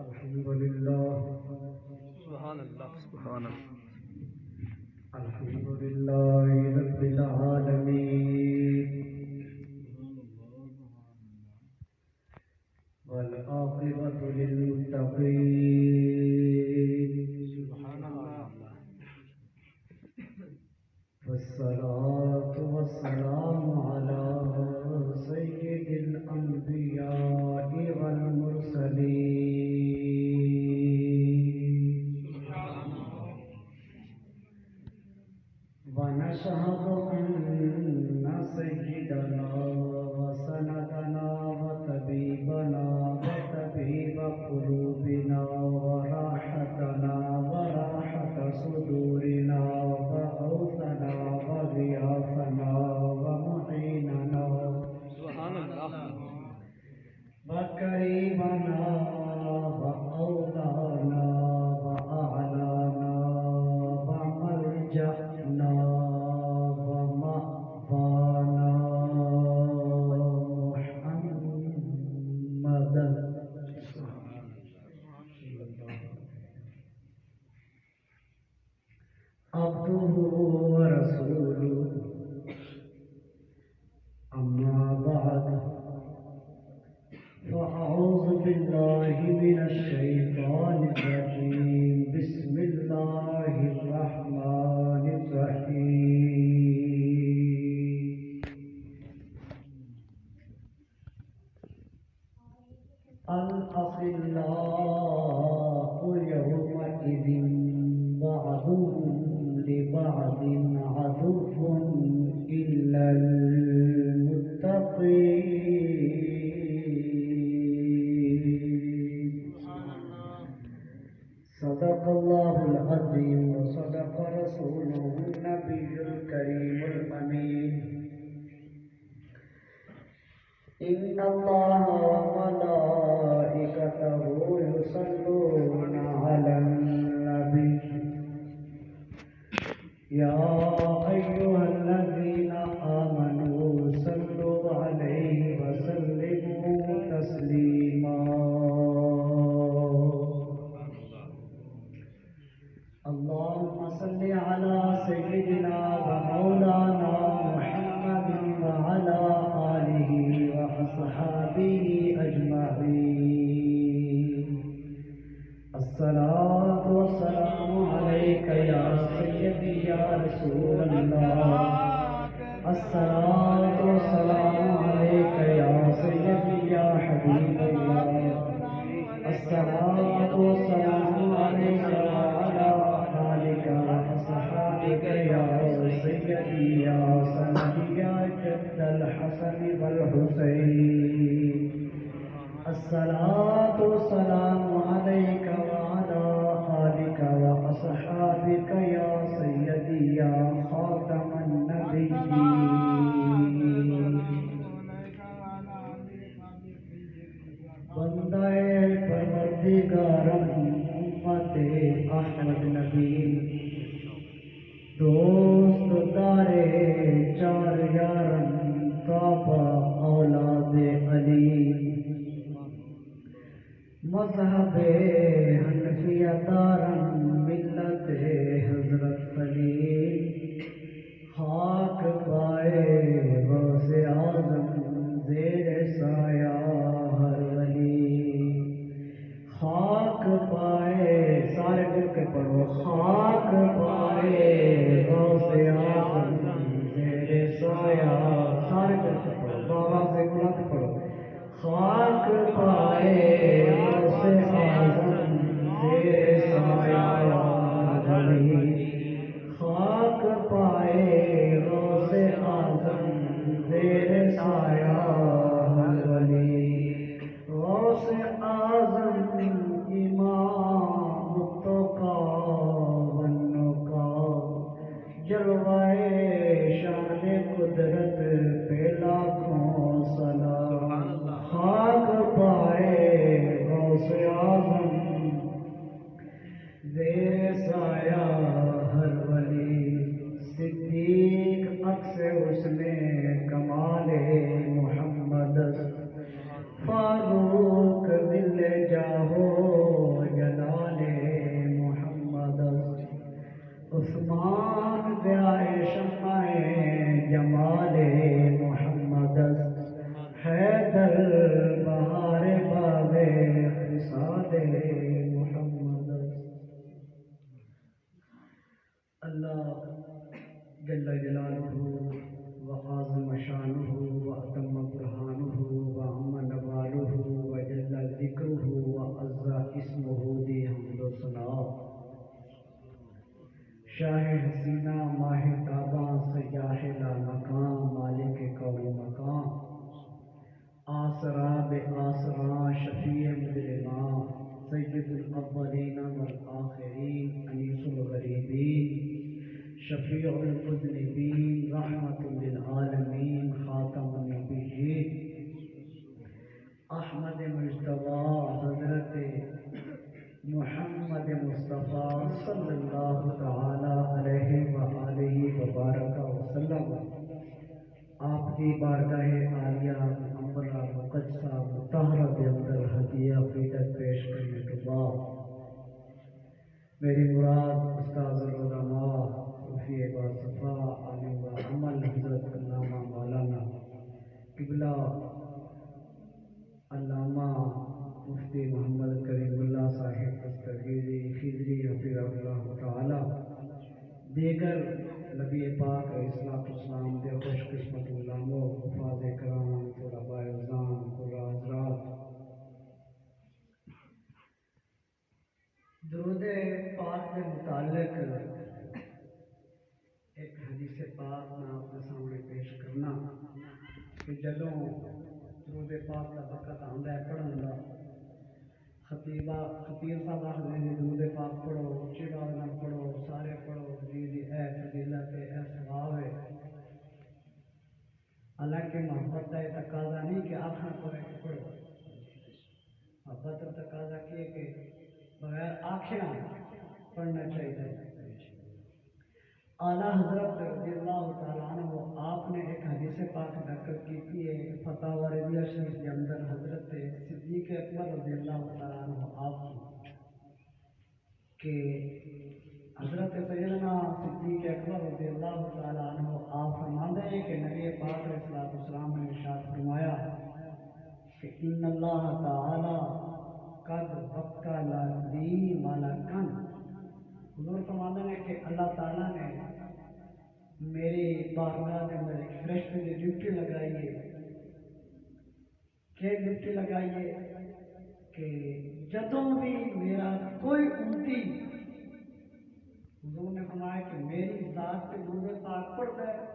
الحمد لله. سبحان اللہ سبحان اللہ. الحمد لله رب العالمين والعاقبة للمتقين سبحان اللہ. والصلاة والسلام على سيد الأنبياء والمرسلين. ونشهد أن سيدنا وسندنا وطبيبنا وطبيب قلوبنا وراحتنا وراحة صدورنا وغوثنا وغياثنا ومعيننا سبحان اللہ. وكريمنا وأولانا وأعلانا وملجأنا ومأوانا محمدا عبده ورسوله. أما بعد فأعوذ بالله من الشيطان الرجيم. بسم الله الرحمن الرحيم. الأخلاء يومئذ بعضهم لبعض عدو إلا المتقين. صدق الله العظيم وصدق رسوله النبي الكريم الأمين. إن الله وملائكته يصلون على النبي يا أيها الذين آمنوا صلوا عليه وسلموا تسليما. اللهم صل على سيدنا ومولانا محمد وعلى آله وأصحابه أجمعين. الصلاة والسلام عليك يا سيدي يا رسول الله. الصلاة والسلام عليك يا سيدي يا حبيب الله. الصلاة والسلام عليك وعلى آلك وأصحابك يا سيدي يا سندي يا جد الحسن والحسين. الصلاة والسلام عليك وعلى آلك وأصحابك يا سيدي يا خاتم النبيين. بندہ پروردگارم امت احمد نبی دوست دارے چار یارم طابہ اولاد علی. مذہب حنفیہ دارم ملت حضرت علی. خاک پائے غوث اعظم زیر سایہ ہر ولی. خاک پائے سارے مل کے پڑھو. خاک پائے غوث اعظم زیر سایہ. سارے مل کے پڑھو. بابا سے بلا کے پڑھو. خاک پائے غوث اعظم زیر سایہ ہر ولی. خاک پائے غوث اعظم زیر سایہ ہر ولی. غوث اعظم امام التقا والنقا. جلوائے شان قدرت پہ لاکھوں سلام. خاک پائے اسمہ دی حمد و ثنا شاہ حسینہ ماہ تاباں سیاح لا مکان مالک کون و مکان آسرا بے آسراں شفیع مجرماں سید الاولین والآخرین انیس الغریبین شفیع المذنبین رحمت للعالمین خاتم النبیین احمد مجتبی حضرت محمد مصطفیٰ صلی اللہ تعالی علیہ وآلہ وبارک وسلم آپ کی بارگاہ عالیہ امبرہ مقدسہ مطہرہ کے اندر ہدیہ عقیدت پیش کرنے کے بعد میری مراد استاذ العلماء صوفی باصفا عالم و عمل حضرت علامہ مولانا قبلہ علامہ مفتی محمد کریم اللہ صاحب دستگیری خضری حفظہ اللہ تعالی دیگر نبی پاک علیہ السلام دے خوش قسمت علماء حفاظ کرام طلباء اعظام قراء حضرات درود پاک کے متعلق ایک حدیث پاک میں آپ کے سامنے پیش کرنا کہ جدوں درود پاک کا وقت آندا ہے پڑھن دا خطیب صاحب آخر ہیں درود پاک پڑھو اچھی آواز نال پڑھو سارے پڑھو جی اے فضیلت ہے اے ثواب ہے حالانکہ محبت کا یہ تقاضا نہیں کہ آخر پڑھے کہ پڑھو محبت کا تقاضا کیے کہ بغیر آنکھیں پڑھنا چاہیے اعلیٰ حضرت رضی اللہ تعالیٰ عنہ آپ نے ایک حدیث پاک نقل کی ہے فتاوی رضیہ شریف کے اندر حضرت صدیق اکبر رضی اللہ تعالیٰ عنہ آپ کی کہ حضرت سیدنا صدیق اکبر رضی اللہ تعالیٰ عنہ آپ فرماتے ہیں کہ نبی پاک علیہ السلام نے ارشاد فرمایا کہ ان اللہ تعالی قد وکل لی ملکا حضور فرماتے ہیں کہ اللہ تعالیٰ نے میری بارگاہ میں میرے فرشتے نے ڈیوٹی لگائی ہے کہ ڈیوٹی لگائی ہے کہ جدوں بھی میرا کوئی امتی حضور نے فرمایا کہ میری ذات پہ درود پاک پڑھتا ہے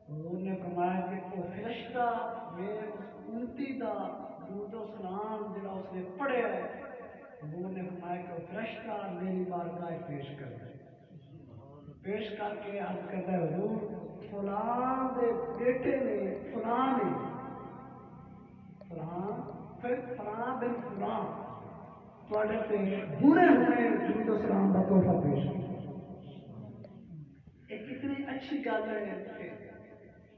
حضور نے فرمایا کہ وہ فرشتہ میرے اس امتی دا درود و سلام جڑا اس نے پڑھیا ہے حضور نے فرمایا کہ وہ فرشتہ میری بارگاہ پیش کرتا ہے پیش کر کے عرض کرتا ہے حضور فلاں دے بیٹے نے فلاں بن فلاں تواڈے تے ہونے درود و سلام دا تحفہ پیش کیا یہ کتنی اچھی گل ہے کہ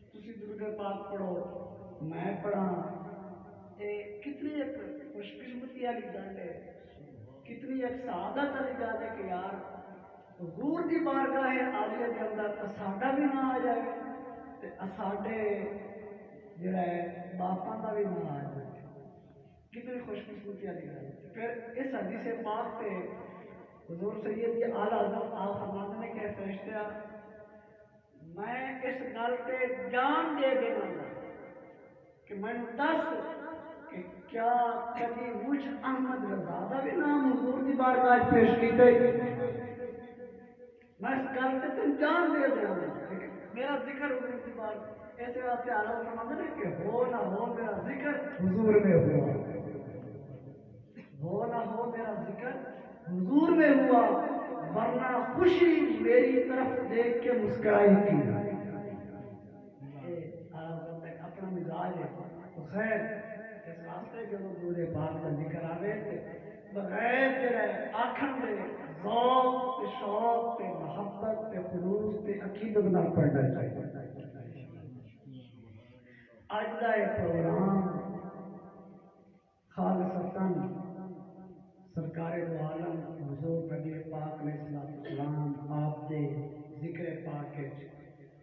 تسی درود پاک پڑھو میں پڑھاں یہ کتنی ایک خوش قسمتی والی گل ہے کتنی ایک سعادت والی گل ہے کہ یار حضور دی بارگاہ عالیہ کے اندر ساڈا بھی نہ آ جائے تے ساڈے جڑا ہے باپاں دا بھی نہ آ جائے کتنی خوش قسمتی والی گل ہے پھر اس حدیث پاک تے حضور سید اعلیٰ حضرت آپ فرماتے ہیں کہ فرشتہ میں اس گل تے جان دے دینا کہ میں دس کہ کیا کبھی مجھ احمد رضا دا بھی نام حضور دی بارگاہ پیش کیتے میں اس گل سے تم جان دے دیا میرا ذکر حضور کی بات ایسے واسطے اعلیٰ فرماتے ہیں کہ ہو نہ ہو میرا ذکر حضور میں ہوا ہو نہ ہو میرا ذکر حضور میں ہوا ورنہ خوشی میری طرف دیکھ کے مسکرائی کی اپنا مزاج ہے تو خیر اس واسطے جو حضور پاک کا ذکر آوے بغیر آخر میں ذوق شوق محبت خلوص عقیدت نہ پڑھنا چاہیے اج کا یہ پروگرام خالصتاً سرکار دو عالم حضور نبی پاک علیہ السلام آپ کے ذکر پاک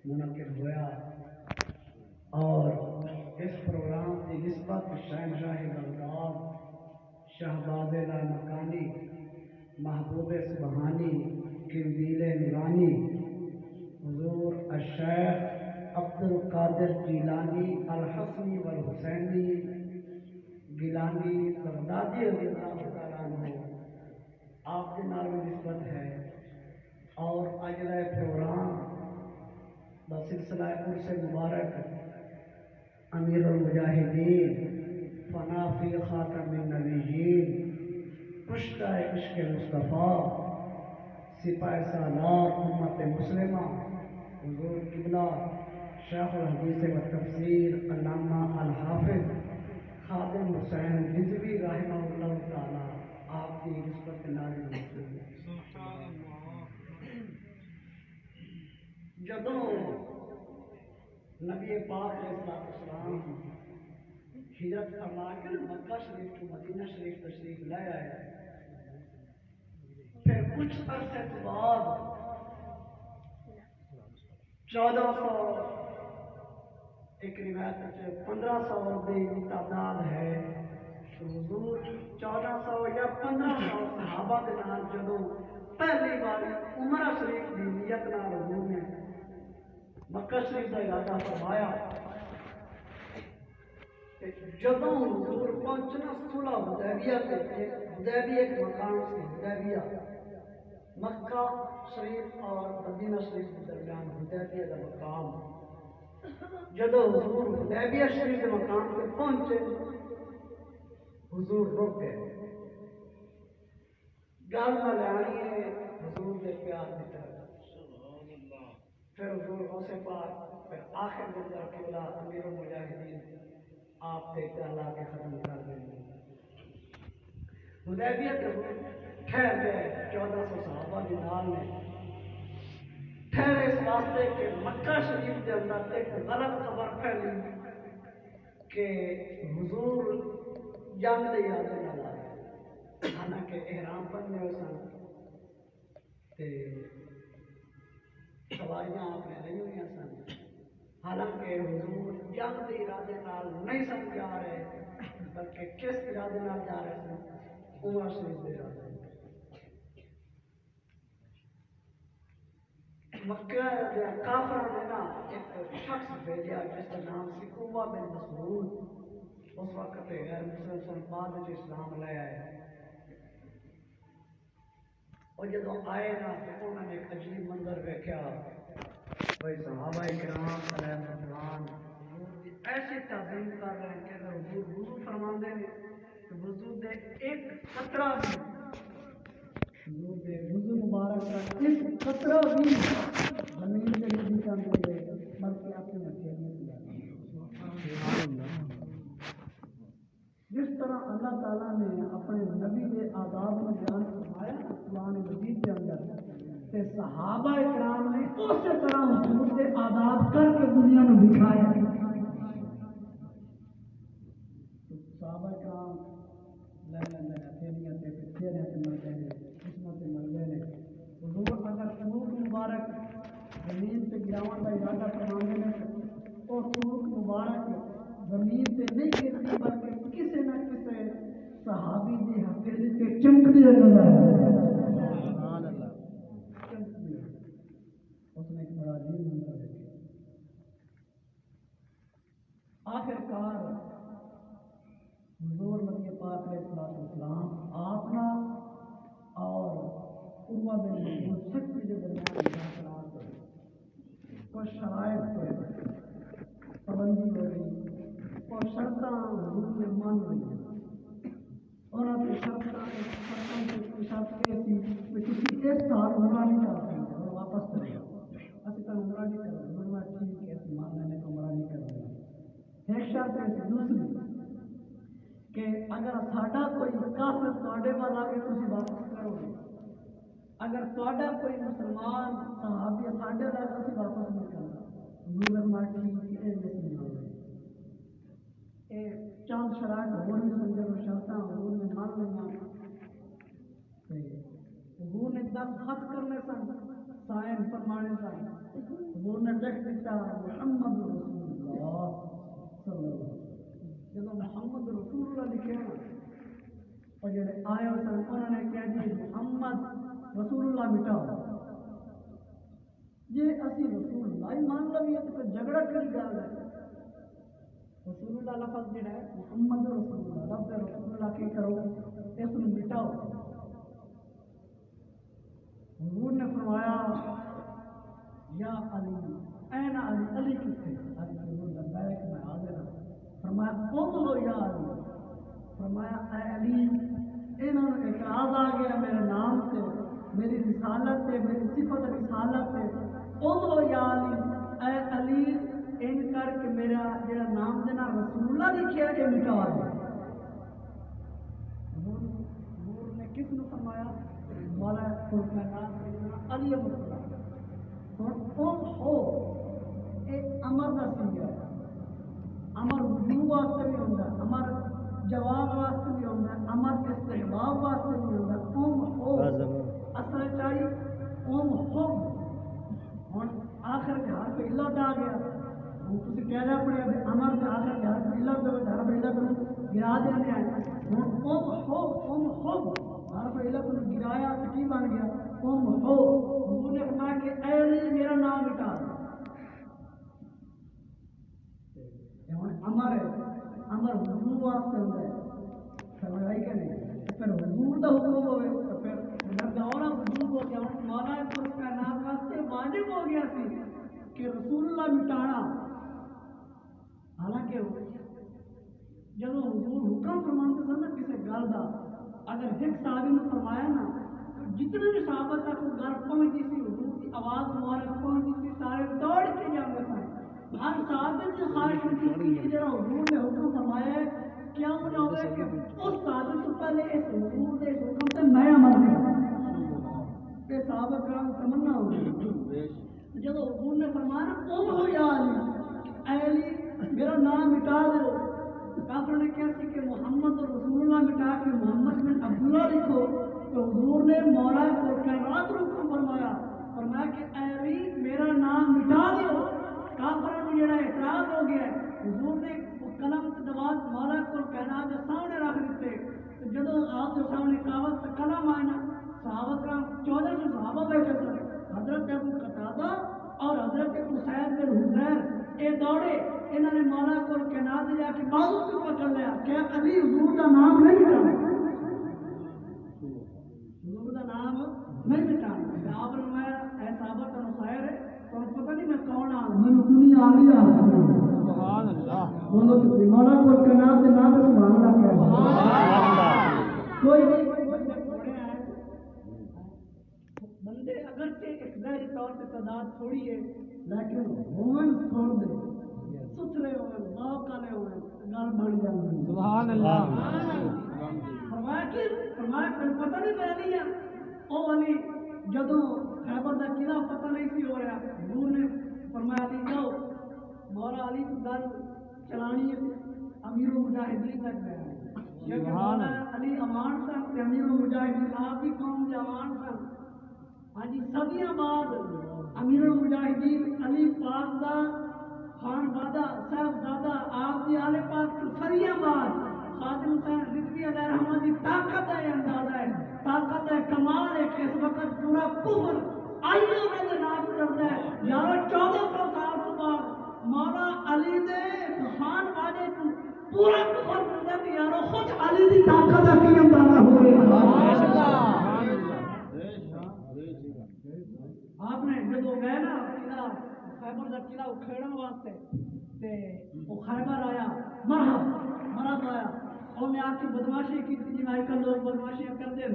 منعقد ہوا اور اس پروگرام کی نسبت شہنشاہ بغداد شہباز لامکانی محبوب سبحانی قندیل نورانی حضور الشیخ عبد القادر جیلانی الحسنی والحسینی گیلانی بغدادی رضی اللہ تعالیٰ عنہ امیر المجاہدین فنا فی خاتم النبیین کشتہ عشق مصطفیٰ سپاہ سالار امت مسلمہ حضور قبلہ شیخ الحدیث و تفسیر علامہ الحافظ خادم حسین رضوی رحمہ اللہ تعالی آپ کی نسبت نازل ہوئی۔ جدوں نبی پاک علیہ السلام ہجرت فرما کر مکہ شریف تو مدینہ شریف تشریف لے آئے، پھر کچھ عرصے کے بعد 1400 ایک روایت ہے 1500 کی تعداد ہے تو حضور 1400 یا 1500 صحابہ کے نال جدوں پہلی بار عمرہ شریف کی نیت نال حضور نے مکہ شریف کا ارادہ فرمایا، جدوں حضور پہنچنا صلح حدیبیہ تے حدیبیہ ایک مقام سے حدیبیہ مکہ شریف اور مدینہ شریف کے درمیان حدیبیہ کا مقام، جدوں حضور حدیبیہ شریف کے مقام پہ پہنچے حضور رک گئے، گل نہ لانی ہے حضور کے پیار کی طرف، پھر حضور غوث پاک پھر آخر منظر قبلہ امیر المجاہدین آپ کے لا کے ختم کر دیں حدیبیہ کے ٹھہر گئے 1400 صحابہ کے نال نے ٹھہرے اس واسطے کہ مکہ شریف کے اندر ایک غلط خبر پھیلی کہ حضور جنگ کے ارادے نال آئے، حالانکہ احرام بننے ہوئے سن تے سواریاں آپ نے نہیں ہوئی سن، حالانکہ حضور جنگ کے ارادے نال نہیں سن جا رہے بلکہ کس ارادے نال جا رہے سن؟ عمرہ شریف کے ارادے نال۔ مکہ کے کافروں نے نا ایک شخص بھیجا جس کا نام سی عقبہ بن مسعود، اس وقت غیر مسلم سن، بعد وچ اسلام لے آئے، اور جدوں آئے نا تو انہوں نے ایک عجیب منظر دیکھا، بھائی صحابہ کرام علیہ السلام ایسی تعظیم کر رہے ہیں کہ اگر حضور وضو فرماندے ہیں تو وضو دے ایک قطرہ بھی حضور دے وضو مبارک کا ایک قطرہ بھی زمین کے نہیں جانے دے بلکہ اپنے مٹھے میں جس طرح اللہ تعالیٰ نے اپنے نبی کے آداب میں بیان فرمایا قرآن مجید کے اندر، کہ صحابہ کرام نے اسی طرح حضور کے آداب کر کے دنیا میں دکھایا، صحابہ کرام لے لیندے ہیں تھیلیاں تے چہرے تے ملتے ہیں قسمت تے ملتے ہیں، حضور اگر سلوک مبارک زمین تے گراؤں کا ارادہ فرماندے ہیں اور سلوک مبارک زمین تے نہیں گرتی بلکہ کسی نہ کسی صحابی دی ہتھیلی تے چمکتی نظر آئے، اس نے ایک بڑا عظیم منظر دیکھا۔ آخر کار حضور نبی پاک علیہ السلام آپ نا اور عقبہ بن مسعود سکھ کے درمیان فیصلہ ہوئی، کچھ شرائط پہ پابندی ہو گئی اور شرطاں حضور نے مان لی، انہوں نے شرطاں کی شرط یہ تھی کہ کسی اس سال عمرہ نہیں کر سکتے اور واپس کرے گا، اسی طرح عمرہ نہیں کرنا، عمرہ ٹھیک ہے مان لینے کو عمرہ نہیں کرنا۔ ایک شرط ہے دوسری کہ اگر ساڈا کوئی کافر تواڈے وال آ کے تسی واپس کرو گے، اگر تواڈا کوئی مسلمان صحابی ساڈے وال تسی واپس نہیں کرنا، حضور فرمایا ٹھیک ہے نہیں ہوگا۔ یہ چند شرائط ہور بھی سمجھو شرطاں حضور نے مان لیا، حضور نے 10 خط کرنے سن، سائن فرمانے سن، حضور نے لکھ دیتا محمد رسول اللہ صلی اللہ علیہ وسلم، جب محمد رسول اللہ لکھے نا اور جڑے آئے سن انہوں نے کہا جی محمد رسول اللہ مٹاؤ، جی اسی رسول اللہ ہی مان لو تو پھر جھگڑا کری گل ہے، رسول اللہ لفظ جڑا ہے محمد رسول اللہ لفظ رسول اللہ کی کرو اس کو مٹاؤ۔ حضور نے فرمایا یا علی این علی، علی کتنے؟ علی حضور لبیک میں حاضر ہوں، فرمایا قم ہو یا علی، فرمایا اے علی انہوں نے اعتراض آ گیا میرے نام سے، میری رسالت سے، میری صفت رسالت سے، قم ہو یا علی، اے علی ان کر کے میرا جڑا نام دینا رسول اللہ لکھیا یہ مٹا دے۔ حضور نے کس نے فرمایا؟ مولا کائنات سیدنا علی مرتضیٰ۔ قم ہو ایک امر کا سیگا ہے، امر وجوب واسطے بھی ہوتا ہے، امر جواب واسطے بھی ہوتا ہے، امر استحباب واسطے بھی ہوتا ہے۔ قم ہو اثر چاہیے قم ہو، ہوں آخر کے حرف علت آ گیا، ہوں تھی کہہ رہا پڑے امر کے آخر کے حرف علت دو، حرف علت گرا دینے آئے، ہوں قم ہو حرف علت گرایا تو کی بن گیا؟ قم ہو۔ حضور نے فرمایا کہ اے علی میرا نام مٹا دے۔ امر ہے، امر حضور واسطے ہوتا ہے، سمجھائی کہ نہیں؟ پھر حضور کا حکم ہوئے تو پھر دوڑا حضور ہو گیا، مولا کائنات واسطے واجب ہو گیا سی کہ رسول اللہ مٹانا۔ حالانکہ جب حضور حکم فرماتے سن نا کسی گل کا، اگر ایک صحابی نے فرمایا نا تو جتنے بھی صحابہ تک وہ گل پہنچتی سی، حضور کی آواز مبارک پہنچتی سی، سارے دوڑ کے جاتے سن۔ ہر صحابی کی خواہش ہوتی تھی کہ جب حضور نے حکم فرمایا ہے کیا ہونا ہوگا کہ اس صحابی سے پہلے اس حضور کے حکم سے میں عمل کروں، یہ صحابہ کرام تمنا ہوگی۔ جب حضور نے فرمایا قم ہو یا علی، اے علی میرا نام مٹا دو، کافر نے کیا سی کہ محمد رسول اللہ مٹا کے محمد بن عبداللہ لکھو، تو حضور نے مولا کائنات کو حکم فرمایا، فرمایا کہ اے علی میرا نام مٹا دو۔ کافروں نے جڑا اعتراض ہو گیا ہے، حضور نے وہ قلم کے دوات مولا کائنات کے سامنے رکھ دیتے، تو جدو آپ کے سامنے کاغذ سے قلم آئے نا، صحابہ کرام 1400 صحابہ بیٹھے تھے، حضرت ابو قتادہ اور حضرت اسید بن حضیر یہ دوڑے، انہوں نے مولا کائنات جا کے بازو سے پکڑ لیا، کیا علی حضور کا نام نہیں مٹانا، حضور کا نام نہیں مٹانا۔ آپ نے فرمایا اے صحابہ کا خیر ہے، تو پتہ نہیں میں کون آ میں دنیا آ گیا، سبحان اللہ، بولو تو مولا کائنات کے نام سے سبحان اللہ کہہ سبحان اللہ۔ کوئی نہیں بندے تھوڑے ہیں، بندے اگرچہ ایک ظاہری طور پہ تعداد تھوڑی ہے لیکن ہومن چھوڑ دے، ستھرے ہوئے ذوق والے ہوئے گل بن جاتی ہے۔ سبحان اللہ۔ فرمایا کوئی پتہ نہیں میں نہیں ہے او علی، جدو خیبر کا قلعہ پتہ نہیں سی ہو رہا، حضور نے فرمایا علی جاؤ، مولا علی کو گل چلانی ہے، امیر المجاہدین تک گیا ہے، کیونکہ مولا علی امان سن، امیر المجاہدین آپ کی قوم کے امان سن۔ ہاں جی صدیاں بعد امیر المجاہدین علی پاک دا خان زادہ صاحبزادہ آپ کی آل پاک کی صدیاں بعد خادم حسین رضوی علیہ رحمت کی طاقت ہے، اندازہ ہے، طاقت ہے، کمال ہے کہ اس وقت پورا کفر آئیے انہوں نے نام کرتا ہے یارو 1400 سال کے بعد مولا علی دے خان واجے کو پورا کفر کرتا ہے یارو خود علی دی طاقت ہے کہ اندازہ ہو رہا ہے۔ آپ نے جب وہ گئے نا قلعہ خیبر کا قلعہ اکھیڑن واسطے تے وہ خیبر آیا، مرحب آیا، انہیں آ کے بدماشی کی تھی، جن آج کل لوگ بدماشیاں کرتے ہیں،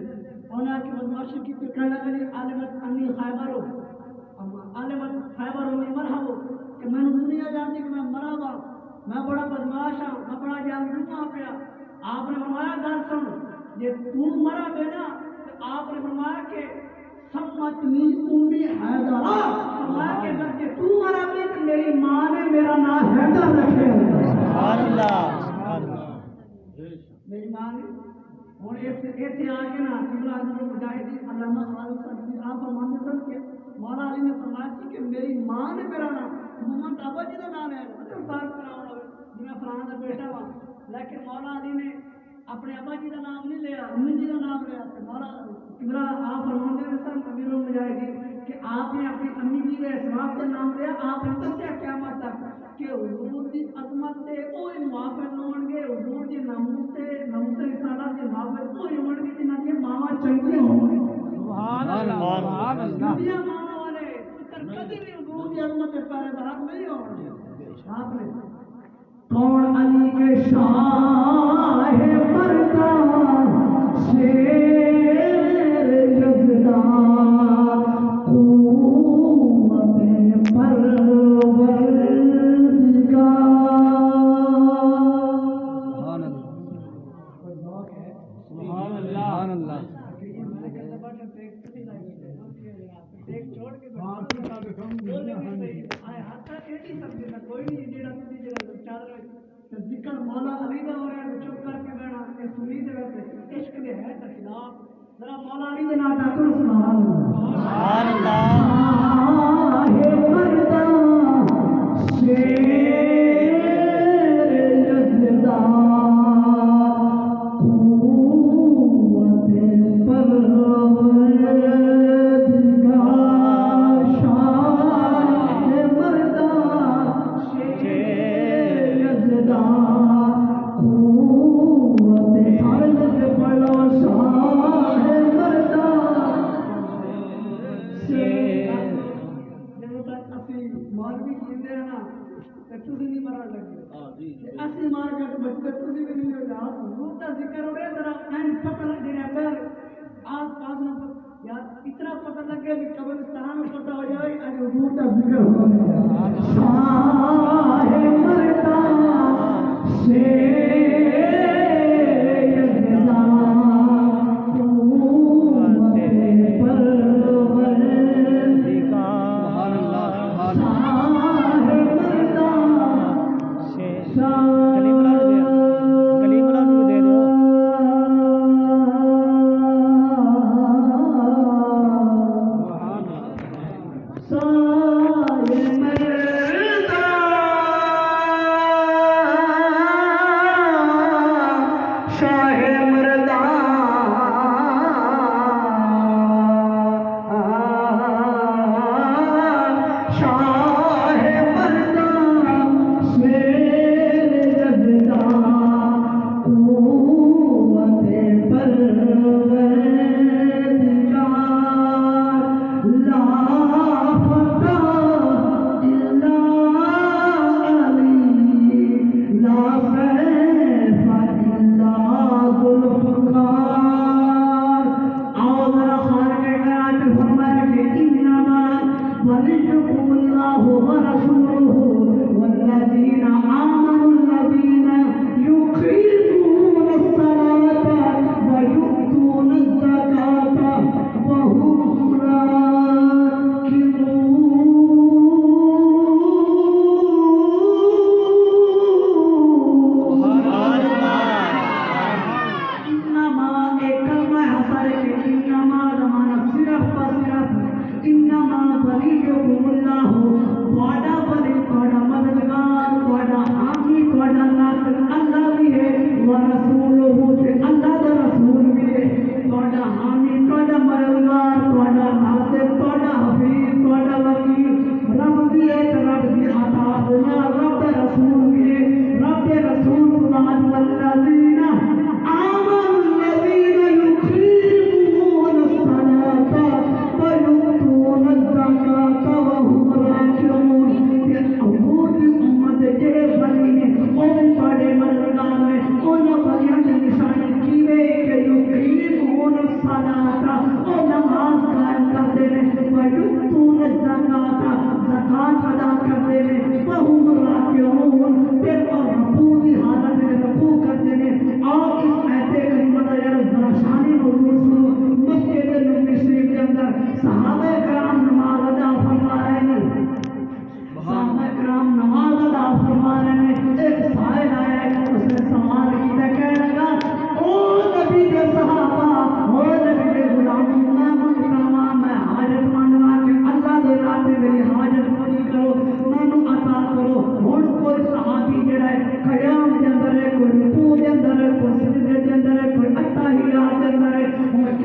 انہیں آ کے بدماشی کی تو کہنے لگے عالمت انی خیبر ہو، عالمت خیبر انی مرحب ہو، کہ میں نے دنیا جانتی کہ میں مرا ہوا، میں بڑا بدماش ہوں، میں بڑا جانتا پیا۔ آپ نے فرمایا گل سن، جی تو مرا بے نا، تو آپ نے فرمایا کہ سمتنی امی حیدرہ، فرمایا کہ اگر کہ تو مرا بے تو میری ماں نے میرا نام حیدر رکھے۔ سبحان اللہ، سبحان اللہ۔ میری ماں نے ہوں ایسے آ کے نا قبلہ حضرت مجاہدین علامہ خالد صاحب آپ فرماتے سن کہ مولا علی نے فرمایا تھی کہ میری ماں نے میرا نام، محمد ابا جی کا نام ہے بارک کراؤ جی میں فلاں کا بیٹا ہوا، لیکن مولا علی نے اپنے ابا جی کا نام نہیں لیا، امی جی کا نام لیا، مولا قبلہ آپ فرماتے سن امیر المجاہدین کہ آپ نے اپنی امی جی کے اسباب کا نام لیا، آپ نے دسیا قیامت تک کہ حضور کی عظمت سے کوئی موافق نہ ہون گے، حضور کی ناموس رسالت کے موافق کوئی ہون گے جنہاں دی ماواں چنگیاں ہون گے۔ سبحان اللہ، سبحان اللہ۔ چنگیاں ماواں والے پتر کبھی بھی حضور کی عظمت کے پہرے دار نہیں ہون گے۔ آپ نے کون علی کے شاہ مردہ شیر یزدان قوت پروردگار سبحان اللہ ذکر مولا علی دا ہو رہا ہے چپ کر کے بیٹھنا یہ سنی دے ویسے عشق دے ہے تے خلاف ذرا مولا علی دے نام آکھو سبحان اللہ ہے مردہ شیر یزدان قوت پروردگار شاہ مردہ شیر یزدان قوت حالت پڑھو شاہ مردہ مولوی جیندے ہیں نا تے تسی نہیں مرن لگے اسی مار کے بچتے تسی بھی نہیں ہو جا حضور دا ذکر ہو رہا ذرا این پتہ لگ جائے پیر آس پاس نہ یار اتنا پتہ لگے کہ قبرستان میں پتہ ہو جائے اج حضور دا ذکر ہو رہا ہے شاہ مردہ شیر یزدان قوت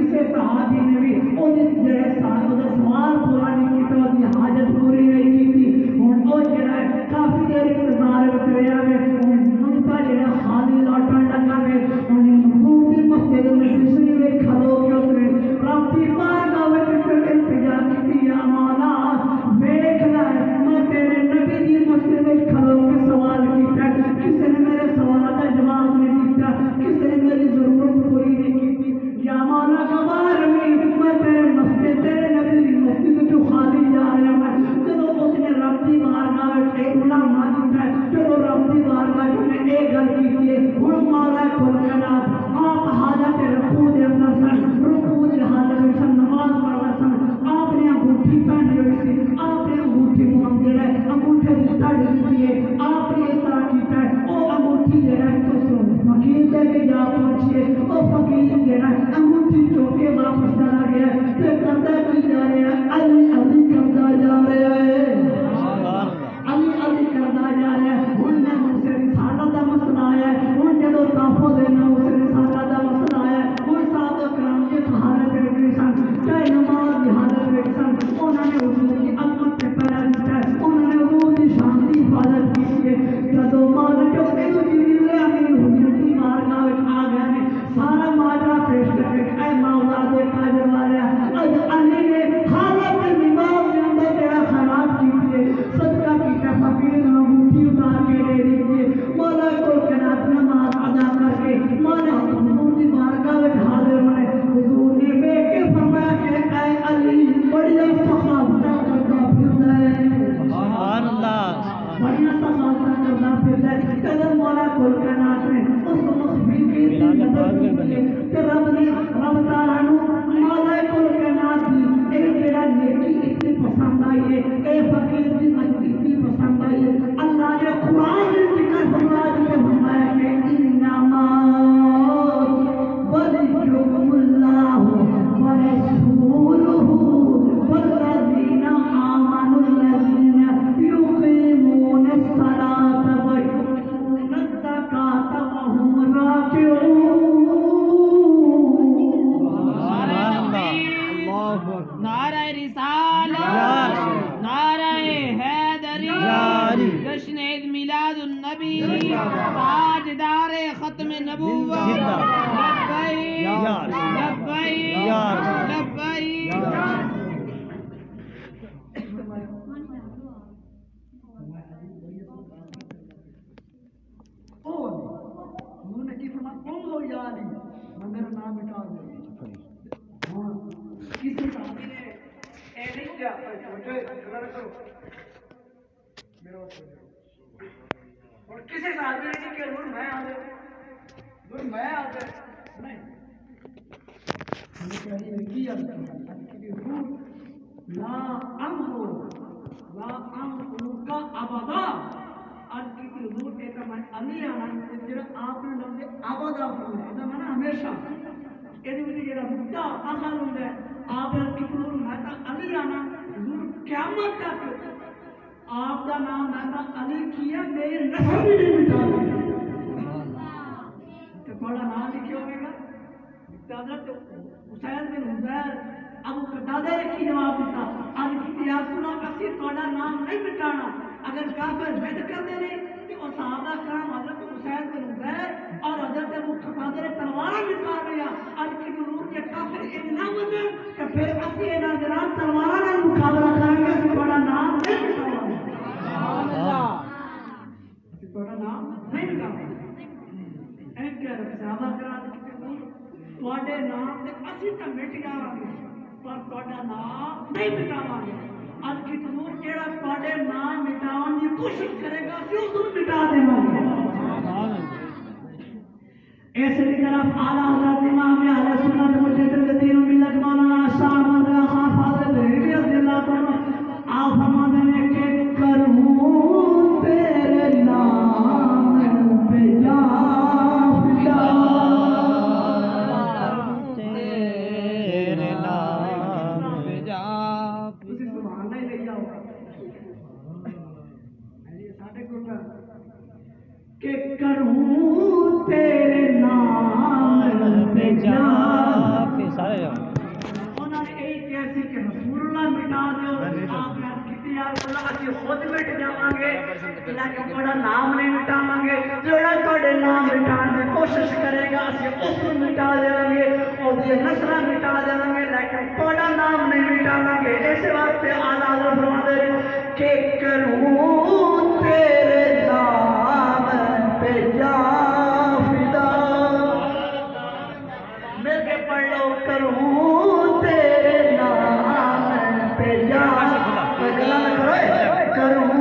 رب دی بارگاہ وچ اے علماء جھوٹا ہے جو رب دی بارگاہ وچ اے گل کیتی ہے ہن مولا کھل کے نا آپ حالت رکوع دے اندر سن رکوع دی حالت وچ سن نماز پڑھ رہے سن آپ نے انگوٹھی پہنی ہوئی سی آپ نے انگوٹھی کو جڑا ہے انگوٹھے دی تڑ دیتی ہے آپ نے اس طرح کیتا ہے او انگوٹھی جڑا ہے تو فقیر دے کے جا پہنچے او فقیر جڑا ہے انگوٹھی چوک کے واپس چلا گیا تے کردا کی جا رہا ہے علی علی کردا جا رہا ہے علی علی کردا جا رہا ہے ہن میں مجھ سے رسالت دا مسئلہ آیا ہے ہن جدو تحفظ دینا اس رسالت دا مسئلہ آیا ہے ہن صحابہ کرام کے حالت وچ سن چاہے نماز کی حالت وچ سن انہوں نے حضور کی عظمت سے پیرا دیتا ہے انہوں نے حضور کی شان کی حفاظت کی ہے جدو مالک جبریل امین حضور کی بارگاہ وچ آ گئے نے سارا ماجرا پیش کر کے اے مولا دے قادر والے اج علی نے حالت نماز کے اندر تیرا خیرات کی ہے صدقہ کیتا فقیر نے انگوٹھی اتار کے دے دی ہے مولا کو جناب نماز ادا کر کے مولا حضور کی بارگاہ وچ حاضر ہوئے حضور نے بے کے فرمایا کہ اے علی بڑی سخاوت کرتا پھردا ہے سبحان اللہ بڑی سخاوت کرتا پھردا ہے قدر مولا کو جناب نے اس مخفی کی مدد کی کہ رب نے رب تعالی نو مولا کو جناب دی اے تیرا نیکی اتنی پسند آئی ہے اے فقیر دی مدد اتنی پسند آئی ہے اللہ نے قرآن میں ذکر فرمایا کہ فرمایا کہ انما وليكم الله ورسوله والذين آمنوا الذين يقيمون الصلاة ويؤتون الزكاة وهم راكعون نعرہ رسالت نعرہ حیدری جشن عید میلاد النبی تاجدار ختم نبوت لبیک لبیک لبیک انہوں نے کی فرمایا کون ہو یا علی میں میرا نام مٹا دوں کسی صحابی نے اے نہیں کیا کرو میرا اور کسی صحابی نے کہ ضرور میں آ گیا ضرور میں آ گیا نہیں ہمیں کہا یہ کی عرض کہ ضرور لا امر کا ابدا آج کی حضور ایک میں علی آنا جڑا آپ نے لفظ ابدا فرمایا دا معنی ہمیشہ یہ جڑا مدہ آخر ہوندا ہے آپ نے کی حضور میں تا علی آنا حضور قیامت تک آپ دا نام میں تا علی کیا میرے نسل بھی نہیں مٹا تو بڑا نام لکھیا ہوئے گا حضرت حسین بن حزیر ابو قتادہ نے کی جواب دیتا آج کی یا سنا کسی تھوڑا نام نہیں مٹانا اگر کافر ضد کرتے رہے تو صحابہ کرام حضرت حسین بن حزیر اور حضرت ابو قتادہ نے تلوار نکال رہا آج کی ضرور کے کافر ان نہ بنے کہ پھر اسی انہاں جناب تلوار کا مقابلہ کریں گے کہ تھوڑا نام نہیں مٹانا سبحان اللہ تھوڑا نام نہیں مٹانا اے کہ صحابہ کرام تواڈے نام تے اسی تے مٹ جاواں پر تواڈا نام نہیں مٹاواں آج کی حضور جیڑا تواڈے نام مٹاون دی کوشش کرے گا اسی اس نوں مٹا دیواں گے سبحان اللہ ایسے کی طرف اعلی حضرت امام اہل سنت مجدد دین ملت مولانا شاہ محمد خان فاضل رضی اللہ عنہ آپ فرماتے ہیں کہ کروں تیرے نام پہ جا فدا کہ کروں تیرے نام پہ جا سارے انہوں نے یہی کیسی کہ رسول اللہ مٹا دیو آپ نے کسی یا اللہ اسی خود مٹ جاواں گے لیکن تھوڑا نام نہیں مٹاواں گے جڑا تھوڑے نام مٹان کی کوشش کرے گا اسی اس کو مٹا دیں گے اور یہ نسل مٹا دیں گے لیکن تھوڑا نام نہیں مٹاواں گے اس واسطے اعلیٰ حضرت فرماتے ہیں کہ کروں تیرے نام پہ جا فدا مل کے پڑھ لو کروں تیرے نام پہ جا کروں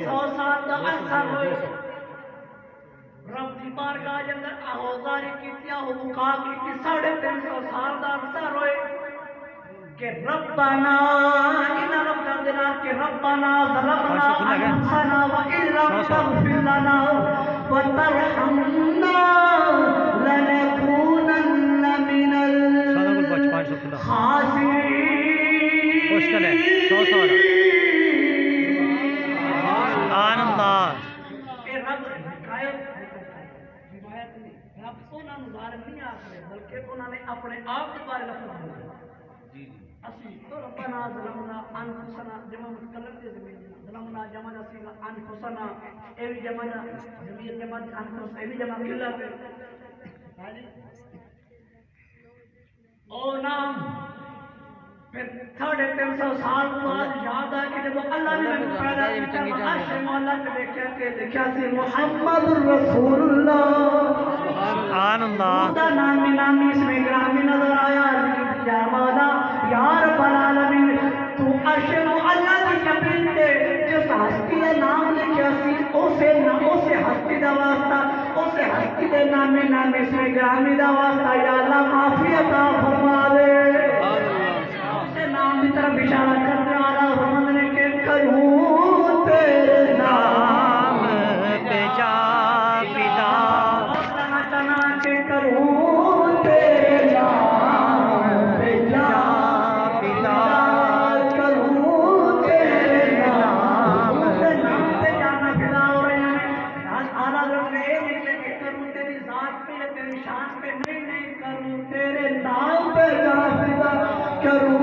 100 سال دا عرصہ ہوئے رب دی بارگاہ دے اندر آوازاری کیتی ہو بکا کیتی 350 سال دا عرصہ ہوئے کہ ربنا ان رب دا دلال کہ ربنا ظلمنا انفسنا وان لم تغفر لنا وترحمنا لنكونن من الخاسرين مشکل ہے 100 سال سبحان اللہ کہ رب روایت نہیں رب انہاں نوں ظالم نہیں آکھدے بلکہ انہاں نے اپنے آپ کے بارے لفظ بولے اسی تو ربنا ظلمنا انفسنا جمع متکلم دے زمین ظلمنا جمع نسینا انفسنا ایوی جمع زمین جمع انفس ایوی جمع کلا پہ او نام پھر 350 سال بعد یاد آ کہ جب اللہ نے پیدا کیا عرش مولا پہ دیکھا کہ لکھا سی محمد رسول اللہ سبحان اللہ خدا نامی اس میں گرامی نظر آیا یا مولا یا رب العالمین تو عرش مولا کی زمین تے جس ہستی کا نام لکھا سی اسے ہستی دا واسطہ اسے ہستی دے نامی اس میں گرامی دا واسطہ یا اللہ معافی عطا فرما دے نام کی طرف اشارہ کرنے والا حمد نے کہ کروں تیرے نام پہ جا فدا چنا کہ کروں تیرے نام پہ جا فدا کروں تیرے نام پہ جانا فدا ہو رہے ہیں اعلیٰ حضرت نے یہ لکھا کہ کروں تیری ذات پہ یا تیری شان پہ نہیں کروں تیرے نام پہ جا فدا کروں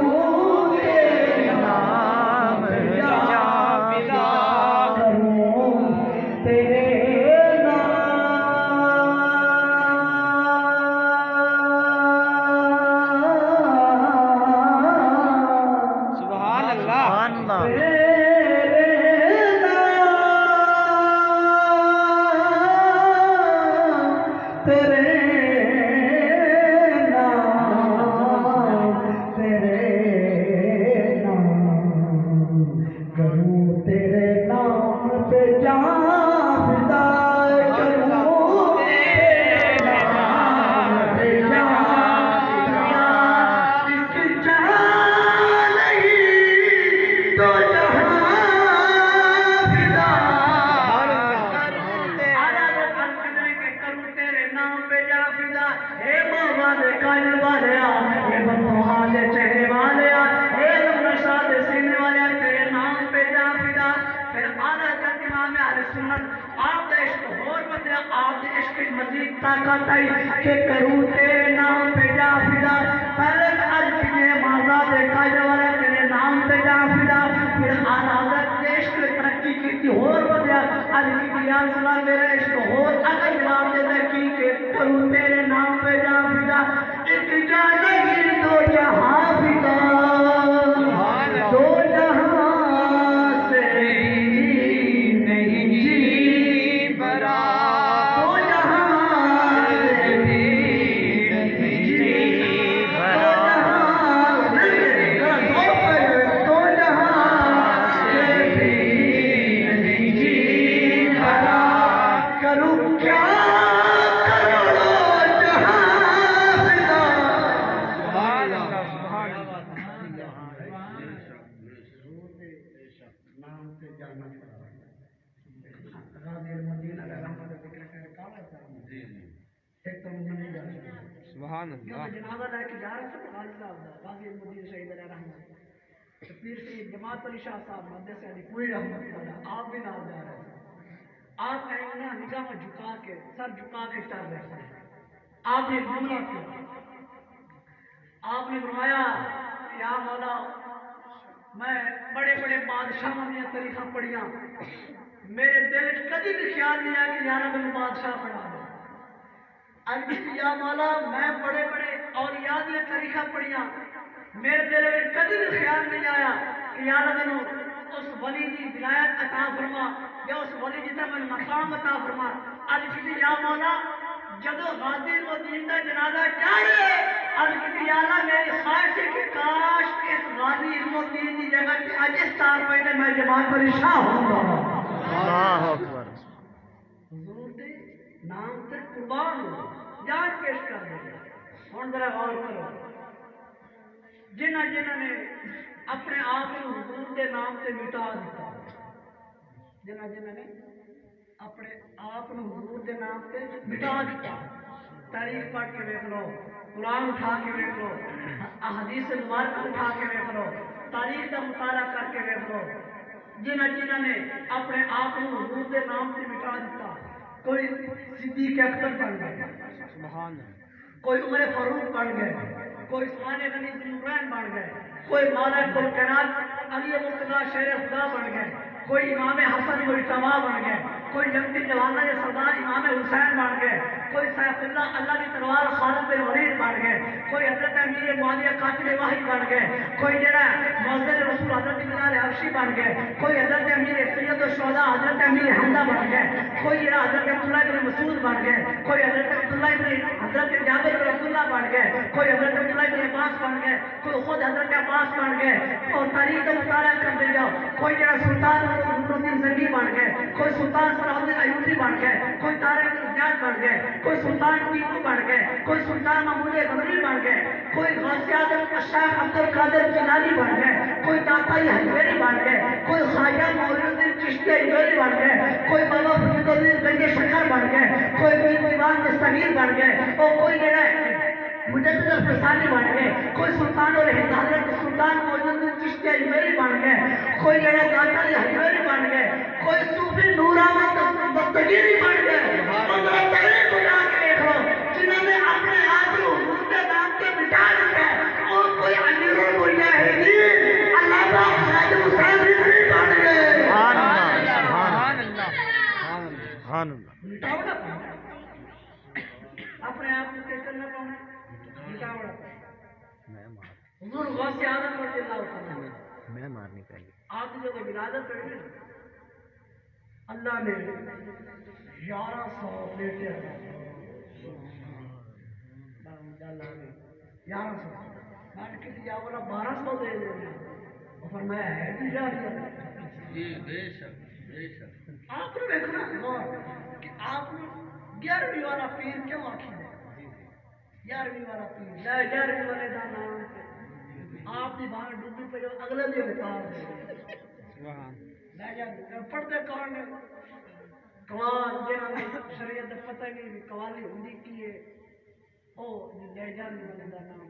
طاقت آئی کہ کروں تیرے نام پہ جا فدا پہلے عرض کیے ماضا دیکھا جوارا تیرے نام پہ جا فدا پھر آرادت دیش کے ترقی کی تھی اور بدیا عرض کی یا صلاح میرے عشق اور اگر جواب دے کی کہ کروں تیرے نام پہ جا فدا ایک جا نہیں دو جہاں فدا دو جہاں سے نہیں جی برا سبحان اللہ جنازہ لے کے جا رہے تھے غازی صاحب غازی المدین شہید علیہ رحمت پیر سید جماعت علی شاہ صاحب مدرسے علی پوری رحمت اللہ آپ بھی نال جا رہے تھے آپ اینا نگاہ میں جھکا کے سر جھکا کے چل رہے تھے آپ نے معاملہ کیا آپ نے فرمایا یا مولا میں بڑے بڑے بادشاہوں نے طریقہ پڑھیاں میرے دل کبھی بھی خیال نہیں آیا کہ یا رب میں بادشاہ بنا دوں یا مولا میں بڑے بڑے اولیاء نے طریقہ پڑھیاں میرے دل میں کبھی بھی خیال نہیں آیا کہ یا رب میں اس ولی کی ولایت عطا فرما یا اس ولی جیسا میں مقام عطا فرما یا مولا جدو غازی المدین کا جنازہ جا رہے یا اللہ میری خواہش ہے کہ کاش اس غازی المدین کی جگہ پہ اج اس تار پہلے میں جماعت پر شاہ ہوں گا قربان ہو جان پیش کر دے ہوں ذرا غور کرو جنہ جنہ نے اپنے آپ کو حضور کے نام سے مٹا دیتا جنہ جنہ نے اپنے آپ کو حضور کے نام سے مٹا دیتا تاریخ پڑھ کے دیکھ لو قرآن اٹھا کے دیکھ لو احادیث مبارکہ اٹھا کے دیکھ لو تاریخ کا مطالعہ کر کے دیکھ لو جنہ جنہ نے اپنے آپ کو حضور کے نام سے مٹا دیتا کوئی صدیق اکبر بن گئے کوئی عمر فاروق بن گئے کوئی عثمان غنی ذوالنورین بن گئے کوئی مولا کائنات علی مرتضیٰ شیر خدا بن گئے کوئی امام حسن مجتبی بن گئے کوئی جنگی جوانہ یا سردار امام حسین بن گئے کوئی سیف اللہ کی تلوار خالد بن ولید بن گئے کوئی حضرت امیر معاویہ قاتل واحد بن گئے کوئی جڑا معزز رسول حضرت بلال حبشی بن گئے کوئی حضرت امیر سید الشہداء حضرت امیر حمزہ بن گئے کوئی جڑا حضرت عبداللہ بن مسعود بن گئے کوئی حضرت عبداللہ بن حضرت جابر بن عبداللہ بن گئے کوئی حضرت عبداللہ بن عباس بن گئے کوئی خود حضرت عباس بن گئے اور تاریخ کا مطالعہ کرتے جاؤ کوئی جڑا سلطان نور الدین زنگی بن گئے کوئی سلطان صلاح الدین ایوبی بن گئے کوئی طارق بن زیاد بن گئے کوئی سلطان ٹیپو بن گئے کوئی سلطان محمود غزنوی بن گئے کوئی غوث اعظم شیخ عبد القادر جیلانی بن گئے کوئی داتا حجویری بن گئے کوئی خواجہ معین الدین چشتی حجویری بن گئے کوئی بابا فرید الدین گنج شکر بن گئے کوئی پیر دیوان دستگیر بن گئے اور کوئی جڑا مجدد الفسانی بن گئے کوئی سلطان اور حضرت سلطان معین الدین چشتی حجویری بن گئے کوئی جڑا داتا حجویری بن گئے کوئی صوفی نورآمد دستگیری بن گئے اور تاریخ اٹھا کے دیکھ لو جنہوں نے اپنے آپ کو حضور کے نام سے مٹا دیا اور کوئی امیر المجاہدین اللہ پاک خواجہ حسین رضوی بن گئے سبحان اللہ سبحان اللہ مٹاؤ نا اپنے آپ کو کیا کرنا پاؤں مٹاؤ نا حضور غوث اعظم رضی اللہ عنہ میں مارنی چاہیے آپ کی جو ولادت ہوئی اللہ نے 1100 بیٹے 1100 میں نے کسی جا بولا 1200 دے دو اور فرمایا ہے بھی جاری آپ نے دیکھنا کہ آپ نے 11ویں والا پیر کیوں آخی ہے 11ویں والا پیر 11ویں والے دا نام آپ کی باہر ڈوبی پہ جو اگلے دن اتار دے پڑھتے کون قوال جنہوں نے شریعت پتہ نہیں قوالی ہوندی کی ہے او لے جان والے دا نام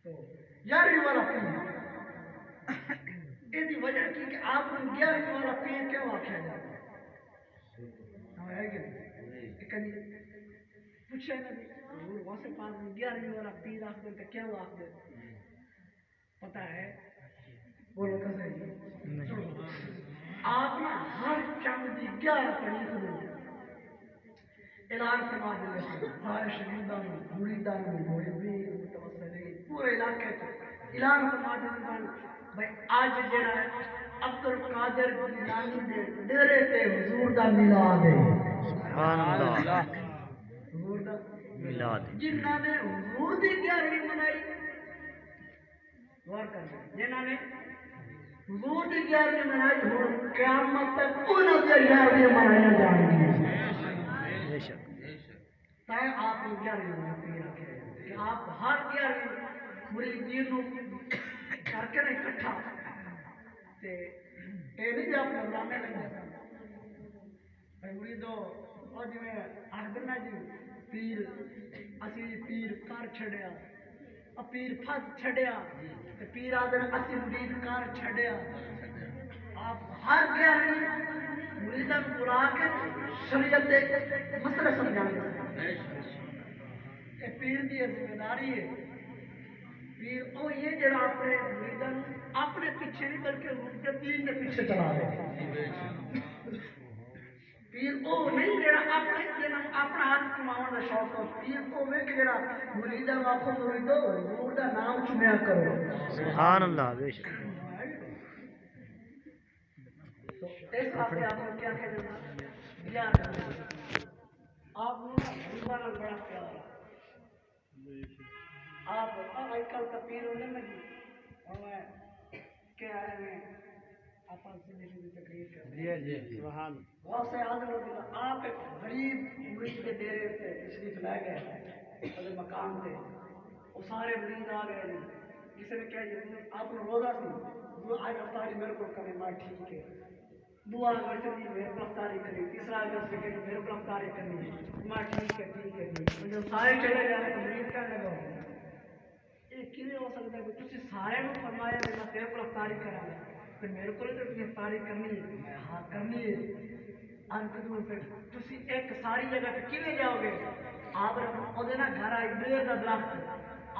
تو 11ویں والا پیر یہ دی وجہ کی کہ آپ نے 11ویں والا پیر کیوں آخیا جاتا ہے کبھی پوچھا نہیں حضور واسے پاک 11ویں والا پیر آخ دے کیا آخ دے پتہ ہے بولو کسے آپ نے ہر چند دی 11 تاریخ میں اعلان فرما دے سارے شہیدان مریدان محبین متوسلین پورے علاقے اعلان فرما دے بھائی آج جڑا ہے عبد القادر جیلانی دے ڈیرے تے حضور دا میلاد ہے سبحان اللہ حضور دا میلاد جنہاں نے حضور دی 11ویں منائی غور کر جنہاں نے حضور دی 11ویں منائی ہو قیامت تک انہاں دی 11ویں منائی جان گی بے شک تائیں آپ نے 11ویں منائی کہ آپ ہر 11ویں مریدین نو کر کے نہیں اکٹھا تے اے نہیں آپ نظرانے لگے بھائی مریدو اور جی میں آخدنا جی پیر اسی پیر کر چھڑیا پیر پھس چھڑیا پیر آدھر اسی مرید کر چھڑیا آپ ہر 11ویں مریدن بلا کے شریعت دے مسئلہ سمجھانے کہ پیر دی ذمہ داری ہے پیر او یہ جڑا اپنے مریدن اپنے پیچھے نہیں بلکہ ان کے دین کے پیچھے چلا رہے پیر او نہیں جڑا اپنے دین اپنا ہاتھ کماؤن دا شوق ہو پیر او ویکھ جڑا مریدن آخو مریدو حضور دا نام چمیا کرو سبحان اللہ بے شک تو اس واسطے آپ کو کیا کہنا یار آپ نے ایمان بڑا پیارا آپ آج کل کا پیر ہونے لگی اور میں کیا ہے آپ سے میری تقریر کر جی جی سبحان بہت سے آدمی آپ ایک غریب مرید کے ڈیرے سے تشریف لے گئے اپنے مکان سے وہ سارے مرید آ گئے جی کسی نے کہا جی آپ نے روزہ سی وہ آج افطاری میرے کو کرے میں ٹھیک ہے دعا کرتے جی میرے کو افطاری کرنی تیسرا اگست سے کہ میرے کو افطاری کرنی ہے میں ٹھیک ہے جب سارے چلے جائے تو مرید کہنے لگا یہ کیوں ہو سکتا ہے کہ تسی سارے کو فرمایا کہ میں تیرے کو افطاری کرا پھر میرے کو تو افطاری کرنی ہے میں ہاں کرنی ہے آج کدوں پھر تسی ایک ساری جگہ پہ کیوں جاؤ گے آپ نے وہ نا گھر آئی بیر کا درخت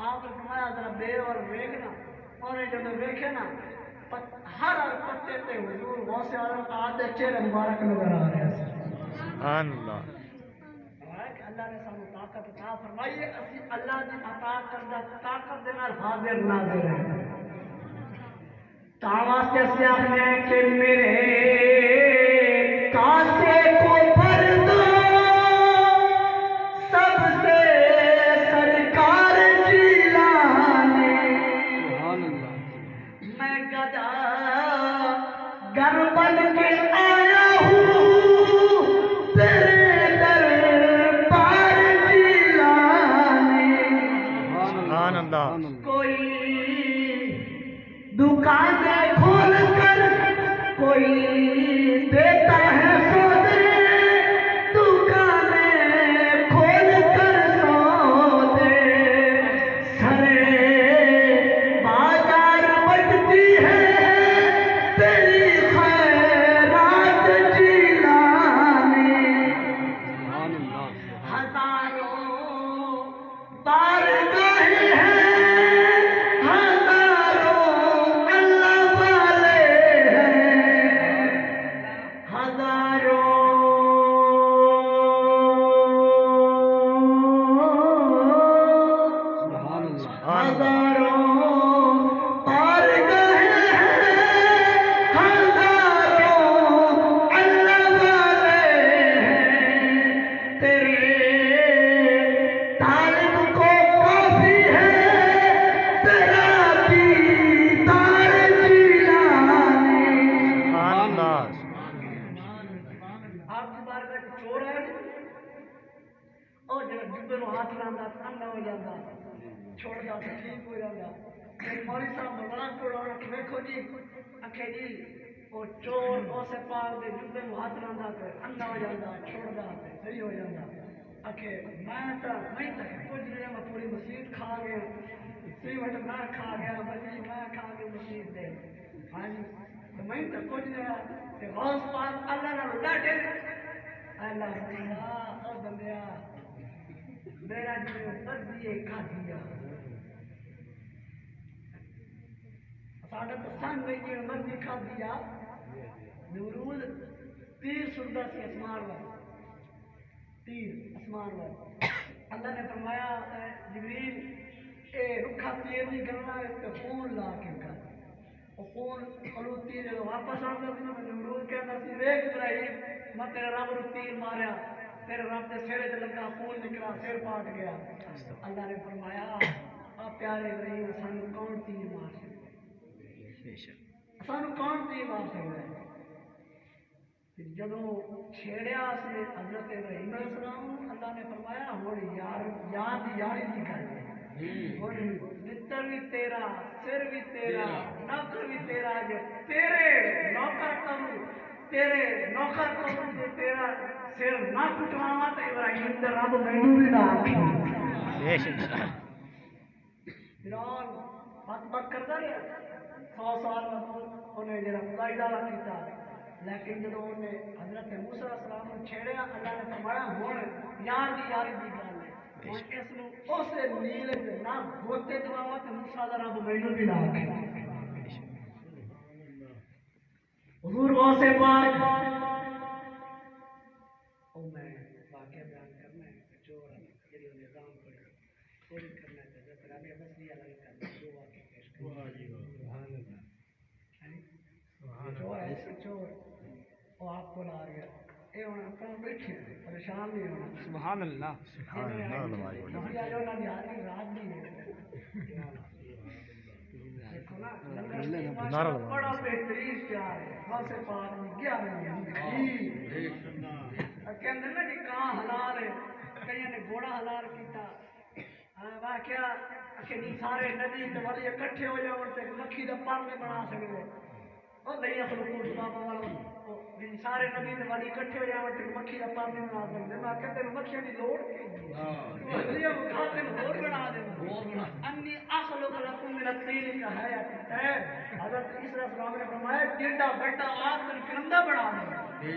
آپ نے فرمایا ذرا بیر اور ویکھنا اور جب ویکھے نا ہر پتے تے حضور غوث اعظم آدھے چہرے مبارک نظر آ رہے ہیں سبحان اللہ کہ اللہ نے سانو طاقت عطا فرمائی ہے اسی اللہ دی عطا کردہ طاقت دے نال حاضر ناظر ہیں تا واسطے اسی آخنے ہیں کہ میرے کاسے کو بھر دو سب سے سرکار جیلانے سبحان اللہ میں گدا گر بن کے آیا ہوں تیرے دربار جیلانے سبحان اللہ کوئی دکانیں کھول کر کوئی دیتا ہے سودے دکانیں کھول کر سودے سرے بازار بٹتی ہے تیری خیرات جیلانے سبحان اللہ ہزاروں بارگاہیں ہیں ہزاروں اللہ والے ہیں ہزاروں سبحان اللہ ہزاروں بارگاہیں ہیں ہزاروں اللہ والے ہیں تیرے طالب کو کافی ہے تیرا دیدار جیلانے سبحان اللہ آپ کی بار میں چور ہے اور جب جبے نو ہاتھ لانا اندھا ہو جاتا چھوڑ دا تو ٹھیک ہو جاتا پھر مولوی صاحب مذاق اڑانا کہ دیکھو جی اکھے جی وہ چور اسے پاک دے جبے نو ہاتھ لانا تے اندھا ہو جاتا چھوڑ دا تے صحیح ہو جاتا اکھے میں تک کچھ نہیں میں پوری مسجد کھا گیا سیوٹ میں کھا گیا بجلی میں کھا گیا مسجد دے ہاں جی تو میں تک کچھ نہیں تے غوث پاک اللہ نال ڈاٹے اللہ او بندیا میرا جو مرضی ہے کھا دیا ساڈا تو سنگ گئی جو مرضی کھا دیا نمرود تیر سندا سی اسمان وال تیر اسمان وال اللہ نے فرمایا جبریل اے رکھا تیر نہیں کرنا اس پہ خون لا کے کر وہ خون خلوتی جب واپس آتا سی میں نمرود کہتا سی ویکھ ابراہیم میں تیرے رب نو تیر ماریا تیرے رب کے سر تے لگا خون نکلا سر پاٹ گیا اللہ نے فرمایا آ پیارے ابراہیم سانو کون تیر مار سکتا بے شک سانو کون تیر مار سکتا ہے جدوں چھیڑیا اس نے حضرت ابراہیم علیہ السلام اللہ نے فرمایا ہن یار دی یاری دی گل ہے ہن متر بھی تیرا سر بھی تیرا نوکر بھی تیرا جو تیرے نوکر کروں تیرے نوکر کروں جو تیرا سر نہ کٹواواں تے ابراہیم تے رب مینوں بھی نہ آکھے بے شک فرعون بک کردا رہیا 100 سال انہیں جڑا خدائی دا کیتا لیکن جب انہیں حضرت موسیٰ علیہ السلام کو چھیڑیا اللہ نے فرمایا ہن یار دی یاری دی گل ہے ہن اس نو اس نیل تے نہ گوتے دواواں تے موسیٰ دا رب مینوں بھی نہ آکھے حضور غوث پاک او میں واقعہ بیان کرنا ہے چور جڑی نظام پڑے چوری کرنا ہے حضرت رابعہ بصری علیہ کرنا دو واقعے پیش کرنا سبحان اللہ چور ایسے چور وہ آپ کو لا گیا یہ ہونا کہاں بیٹھے پریشان نہیں ہونا سبحان اللہ سبحان اللہ رات بھی ہے نعرہ لگا۔ بڑا بہترین پیار ہے واسے پاک میں گیا کہندے نا کہ کہاں حلال ہے کئی نے گھوڑا حلال کیتا واقعہ کہ نہیں سارے نبی تے ولی اکٹھے ہو جاؤ تے مکھی دا پر نہیں بنا سکدے او نہیں اصل کو بابا والا نہیں سارے نبی تے ولی اکٹھے ہو جاؤ تے مکھی دا پر نہیں بنا سکدے میں کہتے مکھیاں دی لوڑ ہاں ولی وہ کھاتے اور بنا دے انی اخلق لكم من الطين كهيئة الطير حضرت عیسی السلام نے فرمایا ٹیڈا بڑا آپ کو پرندہ بنا دے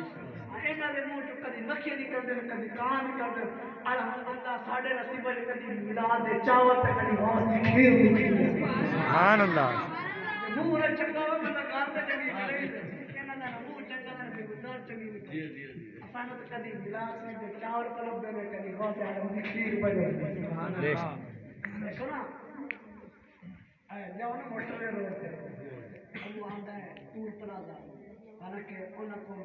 اینا دے منہ چ کدی مکھی نکل دے کدی کان نکل دے الحمدللہ ساڈے نصیب وچ کدی ملاد دے چاول تے کدی واسط دی کھیر نکلی سبحان اللہ منہ نہ چنگا ہو میں گال تے چنگی ملے اینا دا منہ چنگا تے گزار چنگی جی جی اساں تے کدی ملاد دے چاول کلب دے کدی واسط دی کھیر بنے سبحان اللہ دیکھو نا جاؤ نا موٹر وے روڈ تے ابو آندا ہے ٹور پلازا حالانکہ انہاں کو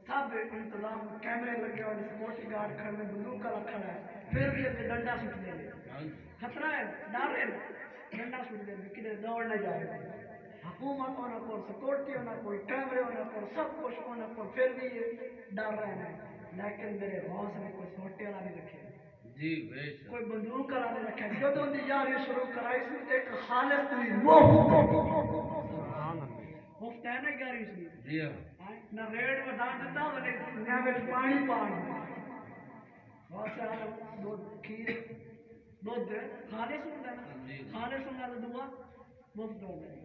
سب انتظام کیمرے لگے ہوئے سیکورٹی گارڈ کھڑے ہیں بندوق رکھا ہے پھر بھی اگے ڈنڈا سٹ دے خطرہ ہے ڈر ہے ڈنڈا سٹ دے کدھر دوڑ نہ جائے حکومت ہونا کو سیکورٹی ہونا کو کیمرے ہونا کو سب کچھ ہونا کو پھر بھی یہ ڈر رہے ہیں لیکن میرے غوث نے کوئی سوٹے والا نہیں رکھے جی کوئی بندوق والا نہیں رکھا جدوں دی یاری شروع کرائی سی ایک خالص تھی مفت ہے نا گاری سی جی نہ ریڈ بتا دیتا ولی دنیا میں پانی پانی بہت سارا دودھ کھیر دودھ خالص ہوتا ہے نا خالص ہوتا ہے دعا مفت ہوتا ہے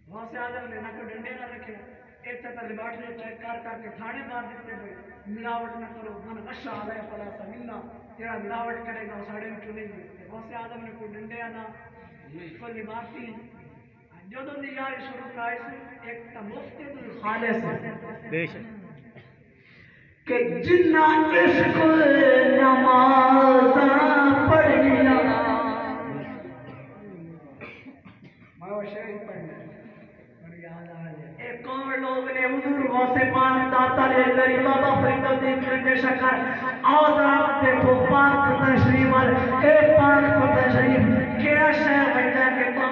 بہت سے آدم نے نہ کوئی ڈنڈے نہ رکھے ایک طرح لیبارٹری چیک کر کے تھانے مار دیتے ہوئے ملاوٹ نہ کرو من غش علیہ فلا سمنا جڑا ملاوٹ کرے گا وہ ساڑے میں چنے گی بہت سے آدم نے کوئی ڈنڈے نہ کوئی لیبارٹری جدوں دی یاری شروع کرائی سی ایک تا مفت خالص بے شک کہ جنہ عشق نمازاں پڑھیا میں وہ شعر پڑھنا اور یاد آ جائے ایک کون لوگ نے حضور غوث پاک داتا لے کری بابا فرید الدین کرنے شکر آج آپ دیکھو پاک فتح شریف والے اے پاک فتح شریف کیا شہر بنتا ہے کہ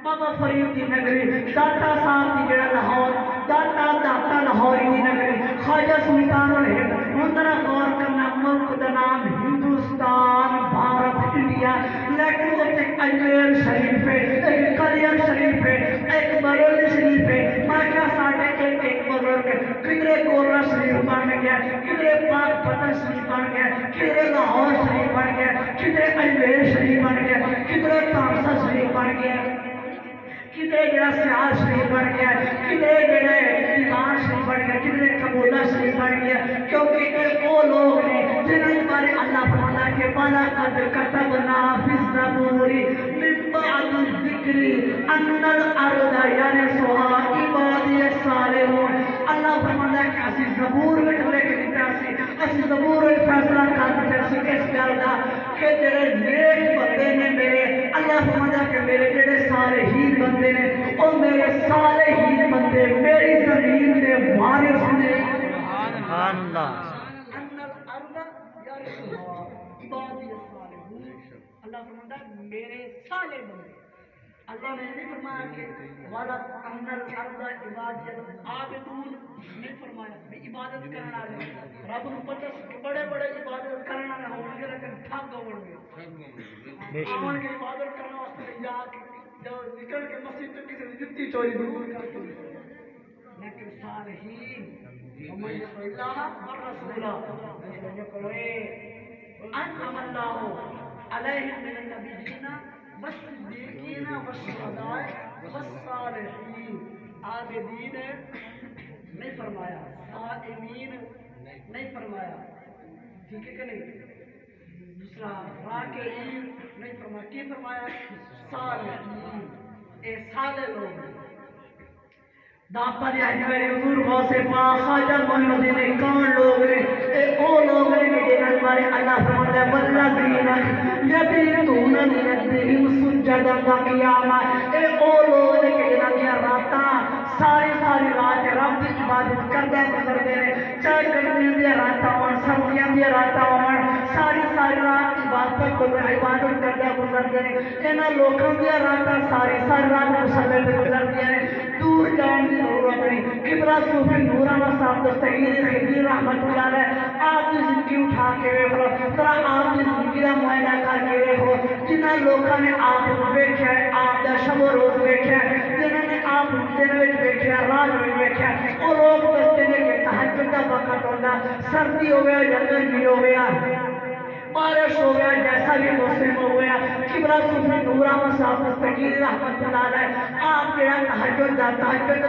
بابا فرید دی نگری داتا صاحب دی جڑا لاہور داتا لاہوری دی نگری خواجہ سلطان الہند مندرہ غور کرنا ملک دا نام ہندوستان بھارت انڈیا لیکن وہ ایک اجمیر شریف ہے ایک قلیان شریف ہے ایک بریلی شریف ہے ماکہ ساڑھے ایک بزرگ کدرے گورا شریف بن گیا کدرے پاک فتح شریف بن گیا کدرے لاہور شریف بن گیا کدرے اجمیر شریف بن گیا کدرے تامسا شریف بن گیا کدھر جڑا سیال شریف بن گیا کدھر جڑا دیوان شریف بن گیا کدھر قبولہ شریف بن گیا کیونکہ یہ وہ لوگ نے جنہوں بارے اللہ فرماتا کہ بالا قد کتبنا فی الزبور من بعد الذکر ان الارض یرثها عبادی الصالحون اللہ فرماتا کہ اسی زبور میں لکھ دیتا سی اسی زبور میں فیصلہ کر دیتا سی اس گل دا کہ جڑے نیک بندے نے میرے اللہ فرماتا کہ میرے جڑے صالحین بندے نے اور میرے صالحین بندے میری زمین دے وارث نے سبحان اللہ ان الارض یرثها عبادی الصالحون اللہ فرماتا میرے صالح بندے اللہ نے نہیں فرمایا کہ والا ان الارض عبادی العابدون نہیں فرمایا کہ عبادت کرنا ہے رب کو پتہ کہ بڑے بڑے عبادت کرنا نہ ہوں گے لیکن ٹھگ ہوں گے آمن کی عبادت کرنا واسطے یا جو نکل کے مسجد تو کسی نے جتی چوری دور کر کے لیکن صالحین ومن یطع اللہ والرسول انعم اللہ علیہم من النبیین والصدیقین والشہداء والصالحین عابدین نہیں فرمایا صائمین نہیں فرمایا ٹھیک ہے کہ نہیں دوسرا راکعین نہیں فرمایا کی فرمایا صالحین اے صالح لوگ داتا جائے میرے حضور غوث پاک خواجہ محمد نے کون لوگ نے اے او لوگ نے جنہاں بارے اللہ فرماتا ہے والذین یبیتون لربہم سجدا وقیاما اے او لوگ نے جنہاں دی راتاں ساری رات رب کی عبادت کردے گزردے نے چاہے گرمیاں دی راتاں ہون سردیاں دی راتاں ہون ساری ساری رات عبادت کو عبادت کرتے گزرتے ہیں انہاں لوکاں دی راتاں ساری ساری رات مصلی تے گزرتی ہیں دور جان دی ضرورت نہیں قبلہ صوفی نورانہ صاحب دستگیر خدیر رحمت اللہ علیہ آپ کی زندگی اٹھا کے ویکھو ذرا آپ کی زندگی کا معائنہ کر کے ویکھو جنہاں لوکاں نے آپ کو ویکھیا ہے آپ دا شب و روز ویکھیا ہے جنہاں نے آپ دن وچ ویکھیا رات وچ ویکھیا او لوگ دستے نے کہ تہجد دا وقت ہوندا سردی ہو گیا یا گرمی ہو گیا بارش ہو گیا جیسا بھی موسم ہو گیا قبلہ صوفی نورانہ صاحب دستگیر رحمت اللہ علیہ آپ کے تہجد دا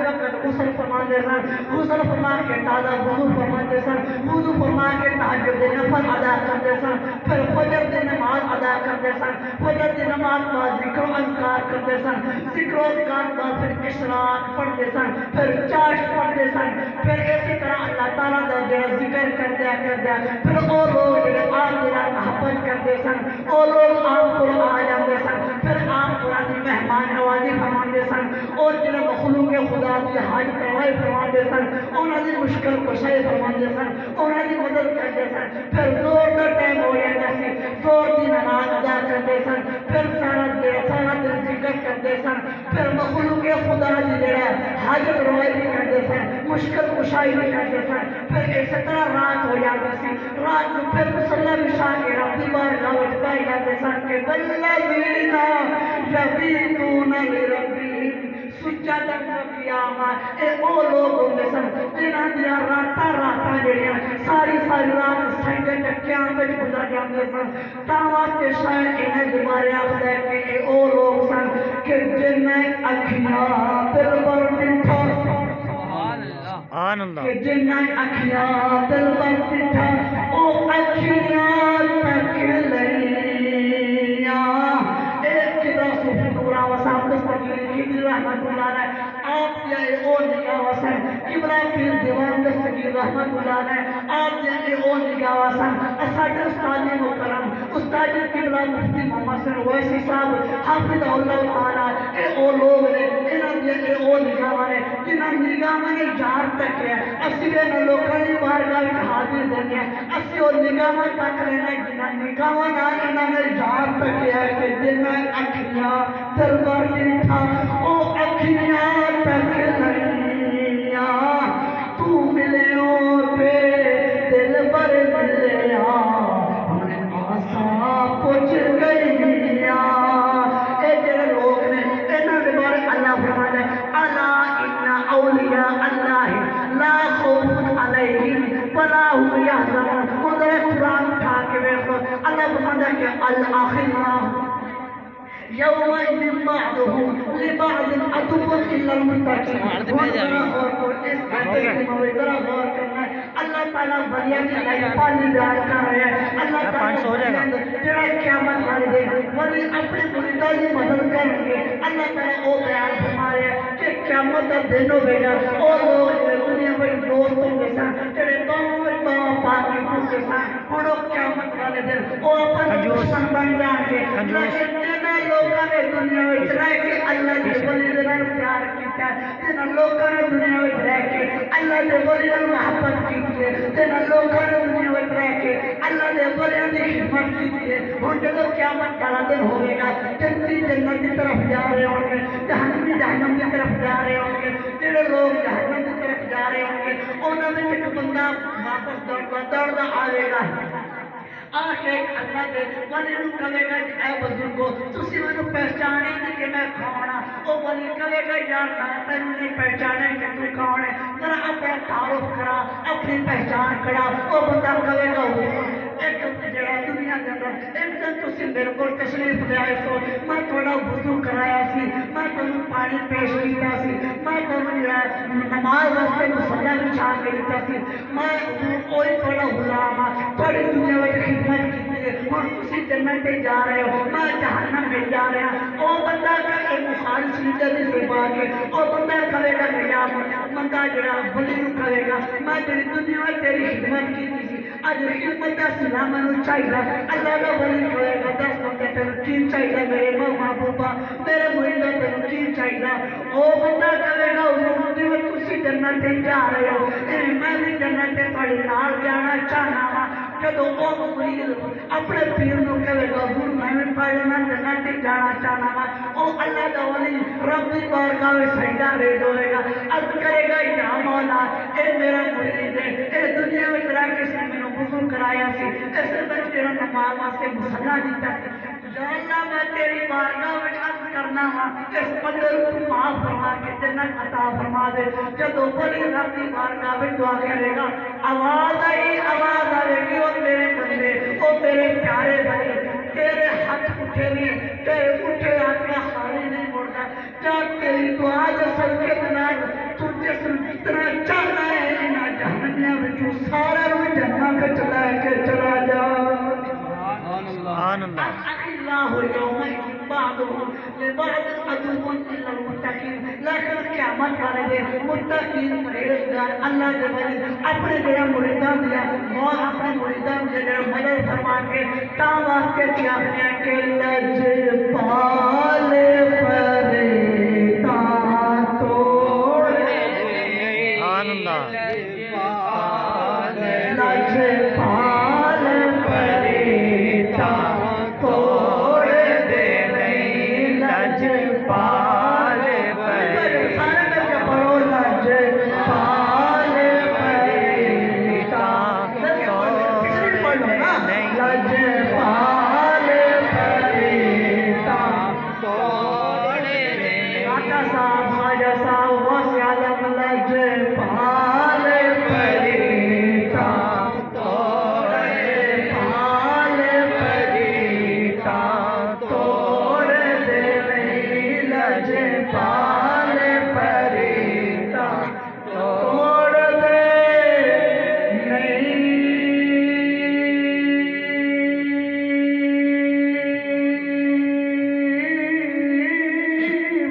وقت غسل فرماندے سن غسل فرما کے تازہ وضو فرماندے سن وضو فرما کے تہجد دے نفل ادا کرتے سن پھر فجر دی نماز ادا کرتے سن فجر دی نماز بعد ذکر و اذکار کرتے سن ذکر و اذکار بعد پھر اشراق پڑھتے سن پھر چاشت پڑھتے سن پھر اسی طرح اللہ تعالیٰ دا جڑا ذکر کرتے پھر وہ لوگ جڑے آپ جڑا محبت کرتے سن وہ لوگ آپ کو آ جاتے سن پھر آپ قرآن کی مہمان نوازی فرماتے سن اور جنہیں مخلوق خدا کی حاجت روائی فرماتے سن انہوں نے مشکل کشائی فرماتے سن انہوں نے مدد کرتے سن پھر زور کا ٹائم ہو جاتا سی زور کی نماز ادا کرتے سن پھر سارا دن ذکر کرتے سن پھر مخلوق خدا کی جڑا حاجت روائی بھی کرتے سن مشکل کشائی بھی کرتے سن پھر اسی طرح رات ہو جاتی سی رات کو پھر مصلی بچھا کے رب دی بارگاہ وچ بیٹھ جاتے سن کہ والذین یبیتون لربہم سجدا وقیاما اے او لوگ ہوندے سن جنہاں دیاں راتاں جڑیاں ساری ساری رات سجدے تے قیام وچ گزر جاندے سن تاں واسطے شاید انہاں دے بارے آکھدا ہے کہ اے او لوگ سن کہ جنہاں اکھیاں دل بر ڈٹھا سبحان اللہ کہ جنہاں اکھیاں دل بر ڈٹھا او اکھیاں تک لئیاں اے قبلہ صوفی نورانہ صاحب دستگیر خدیر رحمت اللہ علیہ آپ یہ او نگاہ وسن قبلہ پیر دیوان دستگیر رحمت اللہ علیہ آپ یہ او نگاہ وسن اساڈے استاد محترم استاد قبلہ مفتی محمد حسن اویسی صاحب حافظ اللہ تعالی اے او لوگ نے انہاں یہ او نگاہ نے جنہاں نگاہ نے یار تک ہے اسی نے لوکاں دی بارگاہ وچ حاضر دینے اسی او نگاہ تک رہنا جنہاں نگاہ نال انہاں نے یار تک ہے کہ جنہاں اکھیاں دربار ڈٹھا او اکھیاں تک لئیاں تو ملیو پہ دل بر ملیا ہن آساں پہنچ گئیاں اے جڑے لوگ نے انہاں دے بارے اللہ فرماتا ہے الا ان اولیاء اللہ لا خوف علیہم ولا هم يحزنون قدرت قرآن اٹھا کے دیکھو اللہ فرماتا ہے کہ الاخلاء يومئذ بعضهم لبعض عدو الا المتقين اللہ تعالیٰ ولیاں کی پانی بیان کر رہے ہیں اللہ تعالیٰ جڑا قیامت والے دن ولی اپنے مریداں کی مدد کریں گے اللہ تعالیٰ وہ بیان فرما رہے ہیں کہ قیامت کا دن ہوے گا وہ لوگ دنیا میں دوست ہوں گے سن جڑے باہوں میں باہوں پاکی ہوں گے سن ہن وہ قیامت والے دن وہ اپنے دشمن بن جان گے لیکن جنہاں لوگوں نے دنیا میں رہ کے اللہ کے ولی دے نال پیار کیتا جنہاں لوگوں نے دنیا میں رہ کے اللہ کے ولی نال محبت کی جنہاں لوگوں نے دنیا میں رہ کے اللہ کے ولیاں دی خدمت کی ہن جدوں قیامت والا دن ہوے گا جنتی جنت کی طرف جا رہے ہوں گے جہنمی جہنم کی طرف جا رہے ہوں گے جڑے لوگ جہنم کی طرف جا رہے ہوں گے انہاں وچ ایک بندہ واپس دوڑدا آئے گا آخر اللہ دے ولی نو کہے گا اے بزرگو تسی مینوں پہچانے نہیں کہ میں کون ہاں او ولی کہے گا یار میں تینوں نہیں پہچانے کہ تو کون ہے ذرا اپنا تعارف کرا اپنی پہچان کرا او بندہ کہے گا ایک جڑا دنیا دے اندر ایک دن تسی میرے کول تشریف لے آئے سو میں تھوڑا وضو کرایا سی میں تانوں پانی پیش کیتا سی میں تانوں نماز واسطے مصلی بچھا کے دتا سی میں کوئی تھوڑا غلام ہاں تھوڑی دنیا وچ خدمت کی ہن تسی جنت تے جا رہے ہو میں جہنم میں جا رہا ہوں او بندہ کہ بخاری شریف دی زبان کے او بندہ کہے گا کہ یا بندہ جڑا ولی نو کہے گا میں تیری دنیا وچ تیری خدمت کی تھی اج خدمت دا سلام مینوں چاہیے اللہ دا ولی کہے گا دس بندے تینوں کی چاہیے میرے محبوبہ میرے مرید تینوں کی چاہیے او بندہ کہے گا حضور تسی جنت تے جا رہے ہو میں بھی جنت تے تھوڑے نال جانا چاہنا وا جدو وہ مرید اپنے پیر نو کہے گا حضور میں پڑھ لینا جنت جانا چاہنا وا او اللہ دا ولی رب دی بارگاہ میں سجدہ ریز ہوئے گا عرض کرے گا یا مولا اے میرا مرید ہے اے دنیا میں تیرا کس نے مینوں وضو کرایا سی اس نے تیرا نماز واسطے مصلی دیتا یا اللہ میں تیری بارگاہ میں عرض کرنا وا اس بندے کو معاف فرما کے جنت عطا فرما دے جدو ولی رب دی بارگاہ میں دعا کرے گا آواز آئے گی او میرے بندے او میرے پیارے بھائی تیرے ہاتھ اٹھے نہیں تیرے اٹھے ہاتھ کا خالی نہیں مڑتا جا تیری دعا جسل کے بنا تو جسل جتنا چاہنا ہے انہاں جہنمیاں وچوں سارا روح جنت وچ لے کے چلا جا سبحان اللہ اللہ یومئذ بعضهم لبعض عدو الا المتقین لیکن قیامت والے دن متقین پرہیزگار اللہ دے ولی اپنے جڑا مریداں دیا اور اپنے مریداں دے جڑا مدد فرما کے تا واسطے کیا ہے کہ لج پال پریتا توڑے سبحان اللہ لج پال پریتا توڑ دے نہیں لج پال پریتا سارے مل کے پڑھو لج پال پریتا لج پال پریتا آقا صاحب خواجہ صاحب غوث عالم لج پال پریتا پال پریتا توڑ دے نہیں لج پال پریتا توڑ دے نہیں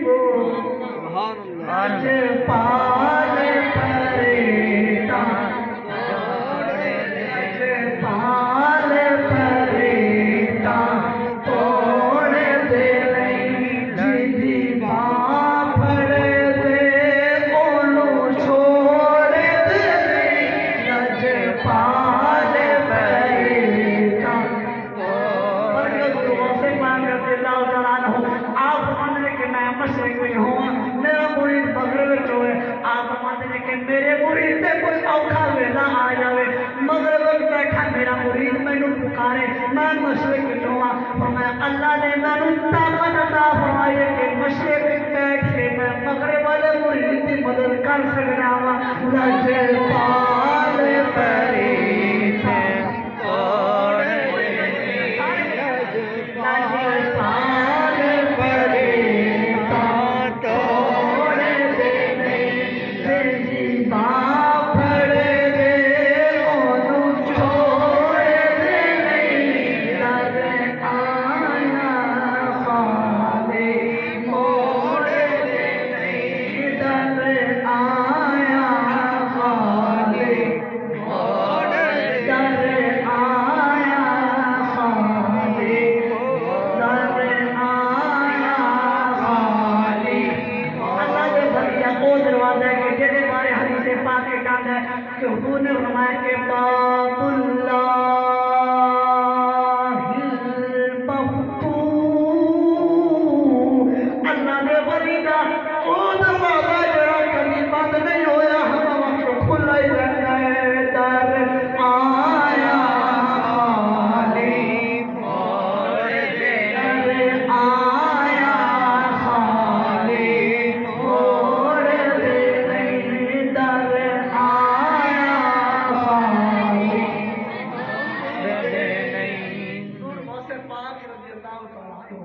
وہ سبحان اللہ لج پال پریتا لج پال پریتا توڑ دے نہیں جی باں پھڑ دے اونوں چھوڑ دے نہیں لج پال پریتا اور جو دعا سے مانگ رضی اللہ تعالیٰ عنہ آپ فرماتے ہیں کہ میں مشرق میں ہوں میرا مرید مغرب میں ہوئے آپ فرماتے ہیں کہ میرے مرید سے کوئی اوکھا ویلا آ جاوے مغرب میں بیٹھا میرا مرید مینوں پکارے میں مشرق میں ہوں فرمایا اللہ نے مینوں طاقت عطا فرمائی ہے کہ مشرق میں بیٹھ کے میں مغرب والے مرید کی مدد کر سکنا وا لج پال پریتا توڑ دے لج پال پریتا توڑ دے جی باں پھڑ دے اونوں چھوڑ دے نہیں لج آیا خالی موڑ دے نہیں در آیا خالی موڑ در آیا خالی در آیا خالی اللہ دے بھلیا او دروازہ ہے کہ جہدے بارے حدیث پاک کے کہا ہے کہ حضور نے فرمایا کہ باب اللہ المفتوح اللہ دے ولی دا او دروازہ جڑا کبھی بند نہیں ہویا ہر وقت کھلا ہی رہتا ہے در آیا خالی موڑ دے در آیا خالی موڑ دے نہیں در آیا خالی حضور غوث پاک رضی اللہ تعالیٰ عنہ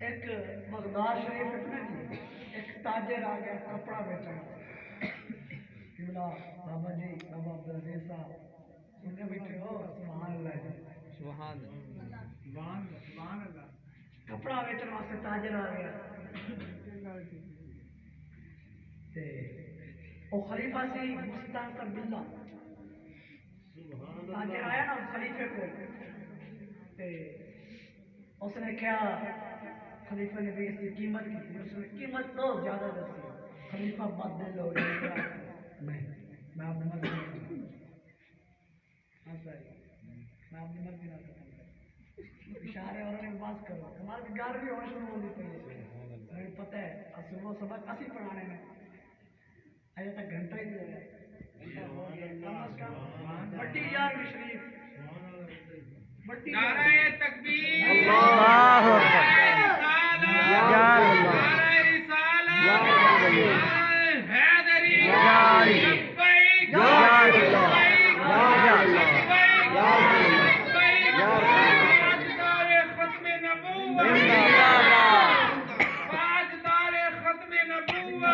ایک بغداد شریف میں ایک تاجر آ گیا کپڑا بیچا قبلہ بابا جی بابا عبدالعزیز صاحب سننے بیٹھے ہو سبحان اللہ جی سبحان اللہ سبحان اللہ کپڑا بیچنے واسطے تاجر آ گیا تے او خلیفہ سی مستانصر باللہ تاجر آیا نا خلیفے کو تے اس نے کیا خلیفہ نے بھی اس کی قیمت کی تھی اس نے قیمت تو زیادہ دسی خلیفہ بد دل ہو گیا نہیں میں آپ نے اشارے اور بات کرو ہماری گھر بھی ہوش میں ہونے چاہیے مجھے پتہ ہے صبح سبق اسی پڑھانے میں ابھی تک گھنٹہ ہی نہیں ہے کم از کم بڑی یار شریف بڑی نعرہ تکبیر اللہ اکبر یا اللہ نعرہ رسالت یا اللہ حیدری یا اللہ لبیک یا اللہ یا اللہ یا اللہ تاجدار ختم نبوت زندہ باد تاجدار ختم نبوت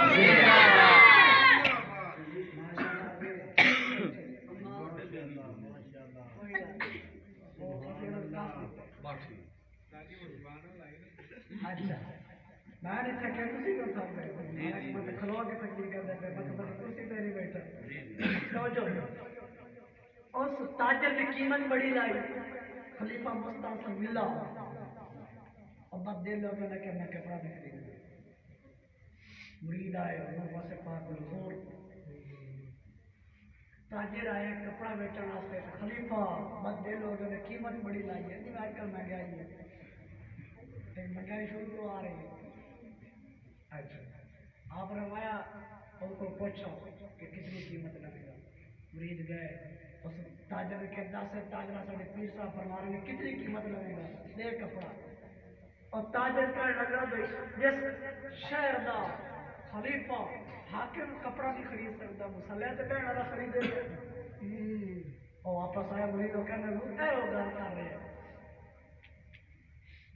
زندہ باد اچھا میں نے چکے کسی کو تھا میں کھلوا کے تقریر کر دیتے میں بس کرسی پہ نہیں بیٹھا سوچو اس تاجر نے قیمت بڑی لائی خلیفہ مستعصم ملا اور بس دل لوگوں نے کہ میں کپڑا بھی خریدوں مرید آئے حضور واسے پاک حضور تاجر آئے کپڑا بیچن واسطے خلیفہ بس دل لوگوں نے قیمت بڑی لائی ہے نہیں آج کل مہنگائی ہے مہنگائی شروع تو آ رہی ہے اچھا آپ نے فرمایا ان کو پوچھا کہ کتنی قیمت لگے گا مرید گئے اس تاجر کے دس سے تاجرہ ساڑھے پیر صاحب فرما رہے ہیں کتنی قیمت لگے گا دے کپڑا اور تاجر کا لگا دے جس شہر دا خلیفہ حاکم کپڑا نہیں خرید سکتا مسلح سے کہنا والا خریدے اور واپس آیا مرید کو کہنے لگا اے وہ گل کر رہے ہیں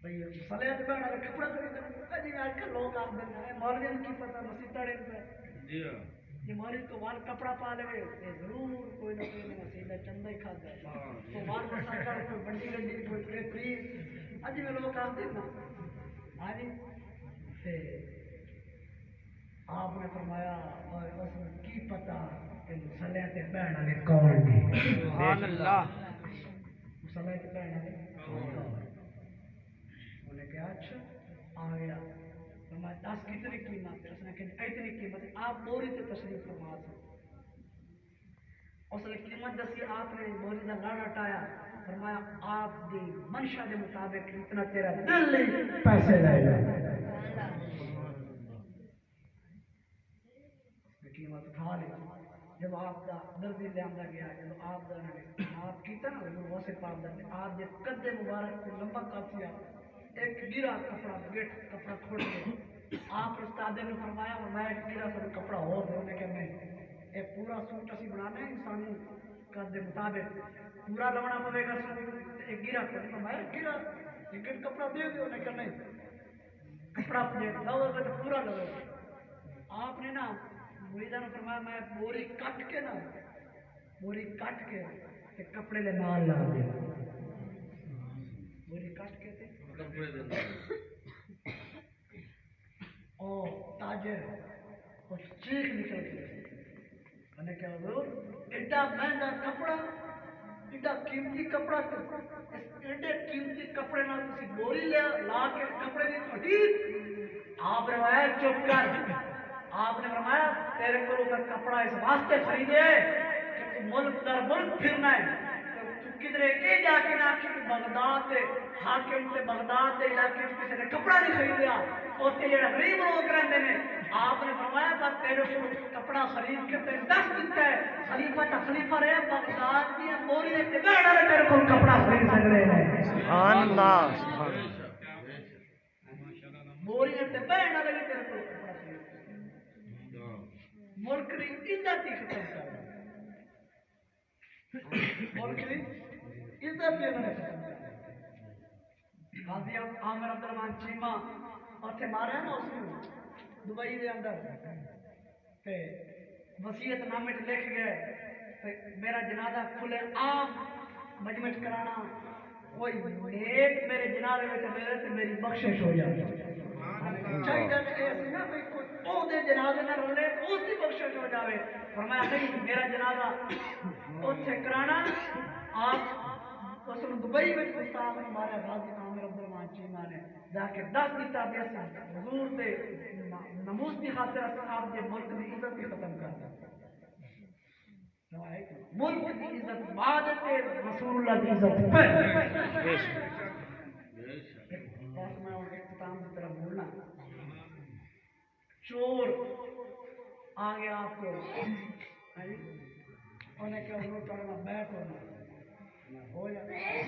بھئی مسلح سے کہنا والا کپڑا خریدے جی آج کل لوگ آپ دیں گے مولوی کی پتہ مسیح تڑے پہ یہ مولوی کو وال کپڑا پا لے یہ ضرور کوئی نہ کوئی مسیح کا چندہ ہی کھاتا ہے تو وال کو سکر کوئی بنڈی گنڈی کوئی فریز اجی میں لوگ آپ دیں نا آجی تے آپ نے فرمایا اور اس میں کی پتہ کہ مسلح سے بہن والے کون نے سبحان اللہ مسلح سے بہن والے کون انہوں نے کہا اچھا آ گیا فرمایا 10 کتنی قیمت ہے اس نے کہا اتنی قیمت ہے آپ بوری سے تشریف فرما سکتے اس نے قیمت دسی آپ نے بوری کا لاڑ ہٹایا فرمایا آپ دی منشا کے مطابق اتنا تیرا دل نہیں پیسے لے جا قیمت اٹھا لی جب آپ کا درزی لے آندا گیا جب آپ کا آپ کیتا نا وہ سے پاپ دا آپ دے قد مبارک کو لمبا کافیا ایک گرا کپڑا گیٹ کپڑا کھول کے آپ استاد نے فرمایا میں ایک گرا سا کپڑا اور دے کہ نہیں ایک پورا سوٹ اسی بنانا ہے انسانی قد کے مطابق پورا لونا پڑے گا سوٹ ایک گرا کو فرمایا گرا ایک کپڑا دے دیو نے کہ نہیں کپڑا دے لو تو پورا لو آپ نے نا مریدہ نے فرمایا میں بوری کٹ کے نا بوری کٹ کے کپڑے دے نال لا دیا بوری کٹ کے کپڑے دے اور تاجر اور چیخ نکل گئی میں نے کہا حضور ایڈا مہنگا کپڑا ایڈا قیمتی کپڑا ایڈے قیمتی کپڑے نہ تسی بوری لیا لا کے کپڑے دی حدیث آپ نے فرمایا چپ کر آپ نے فرمایا تیرے کو اگر کپڑا اس واسطے خریدے کہ تو ملک در ملک پھرنا ہے تو کدھر یہ جا کے نہ کہ بغداد سے حاکم سے بغداد کے علاقے میں کسی نے کپڑا نہیں خریدیا اور تے جڑا غریب لوگ رہندے نے آپ نے فرمایا بس تیرے کو کپڑا خرید کے تے دس دیتا ہے خلیفہ تا خلیفہ رہے بغداد دی بوری دے بیٹھ رہے تیرے کو کپڑا خرید سکتے ہیں سبحان اللہ بوری دے بیٹھ رہے تیرے کو کپڑا خرید ملک کی عزت ہی ختم کر ملک کی عزت ہی ختم کر غازی عامر عبد الرحمان چیمہ اوتھے مارے نا اس کو دبئی دے اندر تے وصیت نامے لکھ گئے تے میرا جنازہ کھلے عام مجمع کرانا کوئی نیک میرے جنازے میں میرے تے میری بخشش ہو جائے چاہیے کہ ایسی نہ کوئی او دے جنازے نہ رولے اس کی بخشش ہو جاوے فرمایا نہیں میرا جنازہ اوتھے کرانا آپ اس نے دبئی میں استاد ہمارے غازی عامر عبد الرحمان چیمہ نے جا کے 10 دیتا بیسا حضور دے نموز کی خاطر آپ دے ملک کی عزت بھی ختم کر دیا ملک کی عزت عزت بعد تے رسول اللہ کی عزت پہلے بے شک بس میں اور اختتام کی طرف بولنا چور آ گیا آپ کو انہیں کیا ضرور کرنا بیٹھ ہونا ہو جائے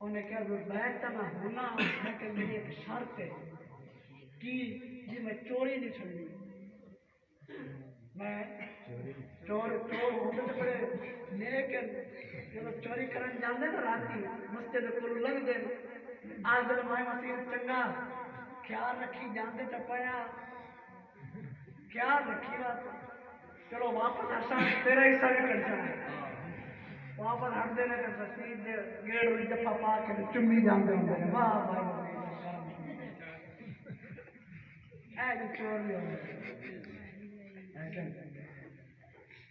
انہیں کیا ضرور بیٹھ نہ ہونا لیکن میری ایک شرط ہے کہ جی میں چوری نہیں چھڑی میں چور ہوتے تو بڑے لیکن جب چوری کرن جاندے نا راتی مسجد کول لگ دے آج دل مائے مسیح چنگا خیال رکھی جاندے چپایا خیال رکھی بات چلو واپس ہرسا تیرا حصہ بھی کٹ جانا واپس ہٹ دینے تے مسیح دے گیڑ وچ جفا پا کے چمی جاندے ہوندے واہ بھائی اے جو چور بھی ہوندے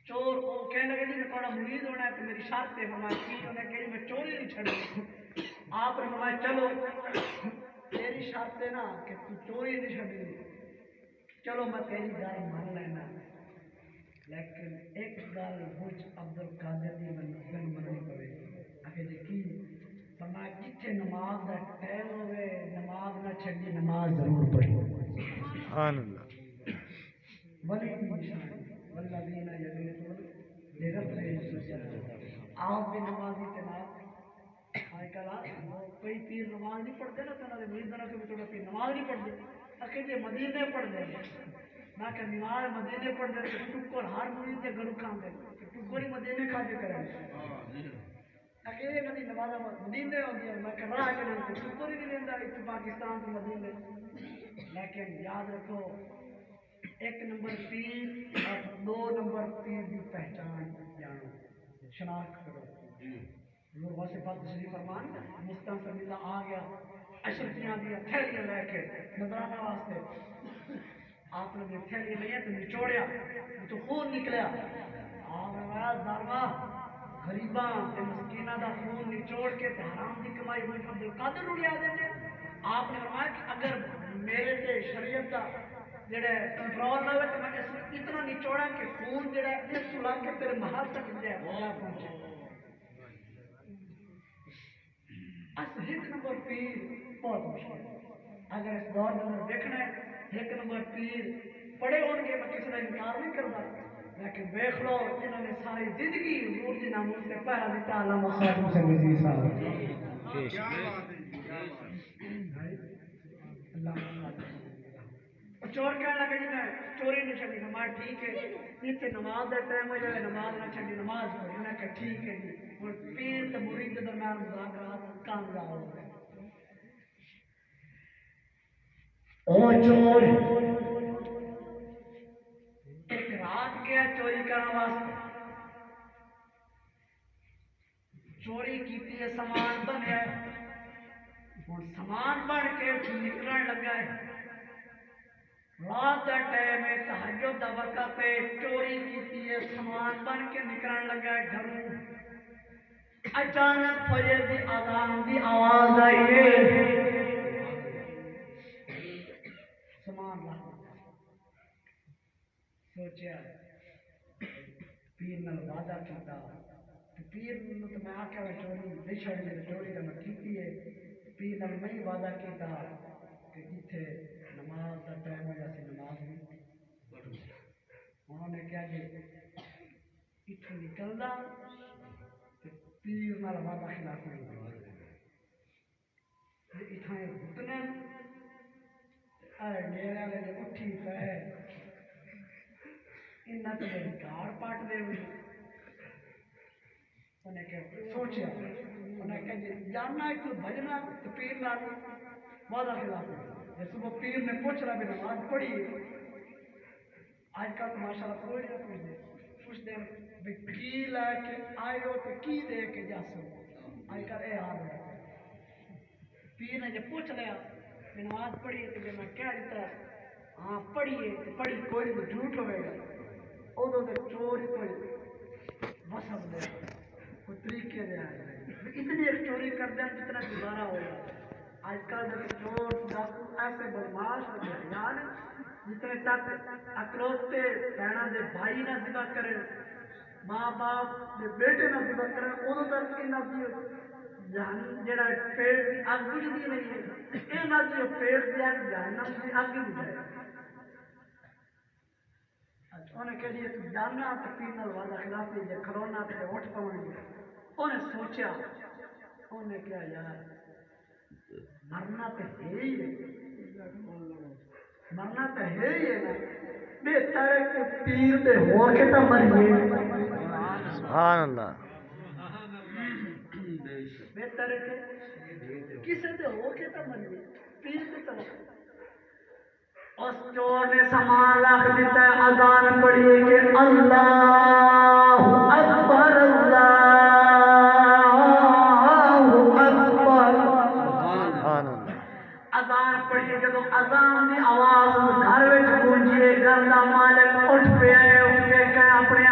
چور وہ کہنے لگے جی میں تھوڑا مرید ہونا ہے تو میری شرط ہے فرمایا کی انہیں کہی میں چوری نہیں چھڑی آپ نے فرمایا چلو تیری شرط ہے نا کہ تو چوری نہیں چھڑی چلو میں تیری گل مان لینا لیکن ایک گل مجھ عبد القادر دی مننی پوے آخر جی کی فرمایا جتھے نماز دا ٹائم ہوئے نماز نہ چھڑی نماز ضرور پڑھی سبحان اللہ ولی کی نشانی والذین یبیتون لربہم سجدا آپ بھی نمازی جناب آج کل کوئی پیر نماز نہیں پڑھتے نا تو انہوں نے میزانہ کے بچوں پیر نماز نہیں پڑھتے اکھے جی مدینے پڑھ دیں میں کہ نماز مدینے پڑھ دیں تو ٹکر ہر مرید کے گھروں کھان دیں ٹکر ہی مدینے کھا کے کریں اکھے یہ کبھی نماز مدینے ہوتی ہے میں کہ راہ کے نام کو ٹکر ہی نہیں لیندہ ایک پاکستان کے مدینے لیکن یاد رکھو ایک نمبر پیر اور دو نمبر پیر کی پہچان جانو شناخت کرو حضور غوث پاک تشریف فرمان مستان سمیدہ آ گیا اشرفیاں دیا تھیلیاں لے کے نظرانہ واسطے آپ نے تھیلیاں لیا تو نچوڑیا تو خون نکلیا آپ نے کہا ظالما غریباں تے مسکیناں دا خون نچوڑ کے تے حرام دی کمائی ہوئی عبد القادر نو لیا دے آپ نے فرمایا کہ اگر میرے تے شریعت دا جڑا کنٹرول نہ ہوئے تو میں اتنا نچوڑا کہ خون جڑا ہے اس سلا کے تیرے محل تک جائے خدا پہنچے اس ایک نمبر پیر بہت مشکل ہے اگر اس دور میں دیکھنا ہے ایک نمبر پیر پڑے ہون گے میں کسی کا انکار نہیں کرتا لیکن دیکھ لو جنہوں نے ساری زندگی حضور دی ناموس سے پہرا دیتا علامہ خاتم سے مزید صاحب چور کہنے لگے جی میں چوری نہیں چھڑی نماز ٹھیک ہے اتنے نماز کا ٹائم ہو جائے نماز نہ چھڑی نماز پڑھی انہیں کہا ٹھیک ہے جی اور پیر تے مرید کے درمیان مذاکرات کامیاب ہو گئے او چور ایک رات گیا چوری کرنے واسطے چوری کی سامان بنیا ہوں سامان بن کے نکلن لگا ہے رات کا ٹائم ہے تہجد کا وقت ہے چوری کی سامان بن کے نکلن لگا ہے گھروں اچانک فجر کی اذان کی آواز آئی ہے سامان لا سوچیا پیر نال وعدہ کیتا پیر نو تو میں آکھیا چوری نہیں چھڑی چوری تو میں کیتی ہے پیر نال میں وعدہ کیتا کہ جتھے نماز کا ٹائم ہو جاتی نماز نہیں انہوں نے کیا جی اتوں نکلدا پیر نال وعدہ خلاف نہیں اتنے گھٹنے میرے والے نے اٹھی پہ انہیں تو میری گاڑ پاٹ دے ہوئی انہیں کہ سوچیا انہیں کہ جی جاننا ایک تو بھجنا تو پیر نال وعدہ خلاف ہے صبح پیر نے پوچھ رہا بھی نماز پڑھی آج کل تو ماشاء اللہ کوئی نہ پوچھتے بھی کی لے کے آئے ہو تو کی دے کے جاسو آج کل اے حال ہے پیر نے جب پوچھ لیا کہ نماز پڑھی تو جب میں کہہ دیتا ہاں پڑھیے تو پڑھی کوئی تو جھوٹ ہوئے گا ادو تو چور کوئی وسب دے کوئی طریقے دے آئے اتنی ایک چوری کر دیں جتنا دوبارہ ہوگا آج کل جب چور ڈاکو ایسے بدماش اور بہیان جتنے تک اکلوتے بہنا دے بھائی نہ ذبح کرے ماں باپ کے بیٹے نہ پتا کریں ادو تک یہاں کی جہان جڑا پیٹ کی اگ بجھتی نہیں ہے یہاں کی پیٹ کی اگ جہنم کی اگ ہی بجھائے انہیں کہہ دیا تو جانا تو پینا والا خلافی جے کھرونا تو اٹھ پاؤں گے انہیں سوچا انہیں کیا یار مرنا تو ہے ہی ہے مرنا تو ہے ہی ہے بہتر ہے کہ پیر دے ہو کے تو مریے سبحان اللہ بہتر ہے کہ کسی دے ہو کے تو مریے پیر دے تو اس چور نے سامان رکھ دیتا ہے اذان پڑھیے کہ اللہ اکبر اذان پڑھیے جب اذان کی آواز گھر میں گونجیے گھر کا مالک اٹھ پہ اٹھ کے کہ اپنے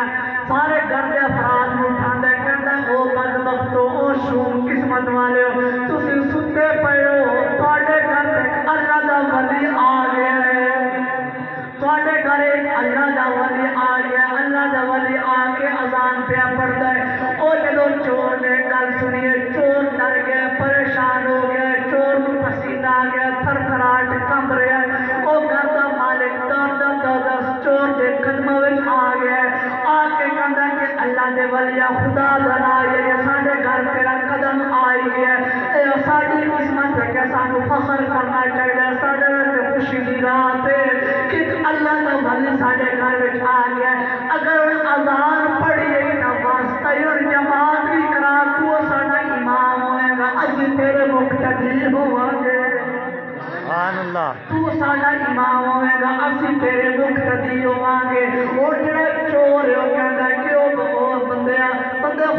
سارے گھر کے افراد کو اٹھاتا ہے کہتا ہے او بدبختو او شوم قسمت والے ہو تسی ستے پئے ہو تواڈے گھر تک اللہ دا ولی آ گیا ہے تواڈے گھر ایک اللہ دا ولی آ گیا اللہ دا ولی آ کے اذان پہ پڑھتا ہے او جدو چور نے گل سنیے چور ڈر گیا پریشان ہو گیا چور کو پسینہ آ گیا تھر تھراٹ کمب رہا ہے او گھر دا مالک دس چور دے قدموں وچ آ گیا ہے آ کے کہندا کہ اللہ دے ولی خدا دا نام یہ ساڈے گھر تیرا قدم آئی گیا ہے اے ساڈی قسمت ہے کہ سانو فخر کرنا چاہیے ساڈے وچ خوشی دی رات ہے کہ اللہ دا ولی ساڈے گھر وچ آ گیا ہے اگر اذان پڑھیے نا واسطہ اور جماعت بھی کرا تو ساڈا امام ہوئے گا اسی تیرے مقتدی ہوواں گے سبحان اللہ تو ساڈا امام ہوئے گا اسی تیرے مقتدی ہوواں گے وہ جڑا چور ہے وہ کہندا ہے کہ او بندے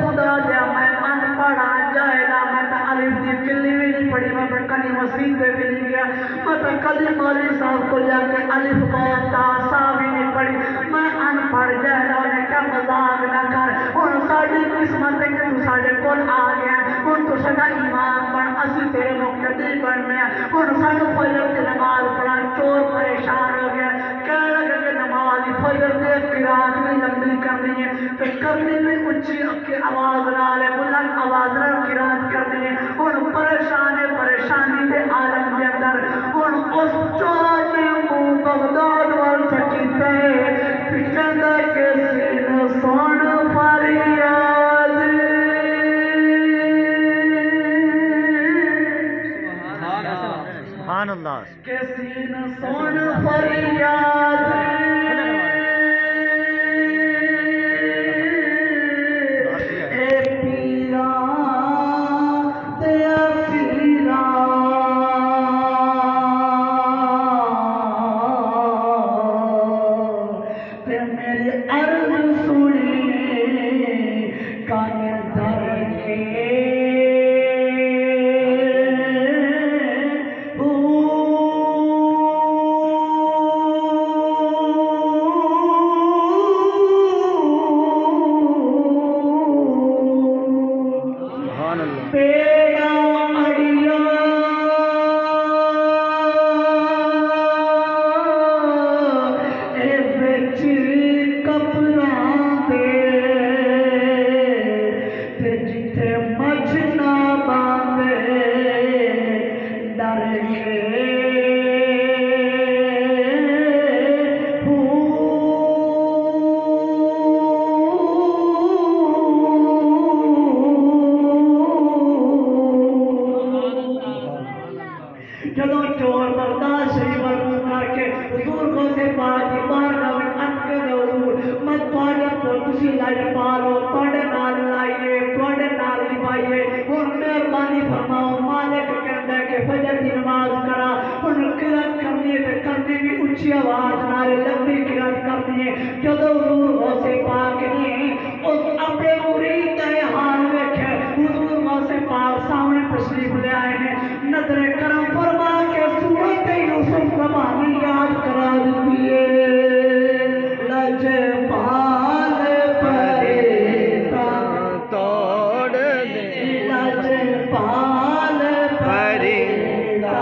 خدا دیا میں ان پڑھا جاہلا میں تے الف دی کلی بھی نہیں پڑھی میں کلی مسجد پہ بھی نہیں گیا میں تے کلی مولوی صاحب کو جا کے الف با تا سا بھی نہیں پڑھی میں ان پڑھ جاہلا نے کیا مذاق نہ کر ہن ساڈی قسمت ہے کہ تو ساڈے کول آ گیا ہن تو ساڈا امام بن اسی تیرے مقتدی بننے ہن سانو فجر کی نماز پڑھا چور پریشان ہو گیا کہنے لگا کہ نماز فجر کی قرات بھی لمبی کرنی ہے تو کرنی بھی اونچی کی آواز نال بلند آواز نال قرات کرنی ہے ہن پریشان ہے پریشانی کے عالم کے اندر ہن اس چور نے منہ بغداد وال چکیتا ہے کہندا کہ سین سون فریاد سبحان اللہ کہ سین سون فریاد اے پیرا دیا پیرا تے میری عرض سنی کان دھر کے پیڑا اڑیا اے بچ کپڑاں دے تے جتھے مچھ نہ باندھے ڈر کے جدو چور برداشت شریف کر کے حضور کو سے بات کی بارگاہ میں ان کے حضور میں تواڈے کو تسی لائی پالو تواڈے نال لائیے تواڈے نال نبھائیے ہن مہربانی فرماؤ مالک کہندا ہے کہ فجر کی نماز کرا ہن قرات کرنی ہے کرنی بھی اونچی آواز نال لمبی قرات کرنی ہے جدو حضور غوث پاک نے اس اپنے مرید کا حال ویکھے حضور غوث پاک سامنے تشریف لے آئے نے نظر کرم فرما کے سورت یوسف زبانی یاد کرا دیتی ہے لج پال پریتا توڑ دے لج پال پریتا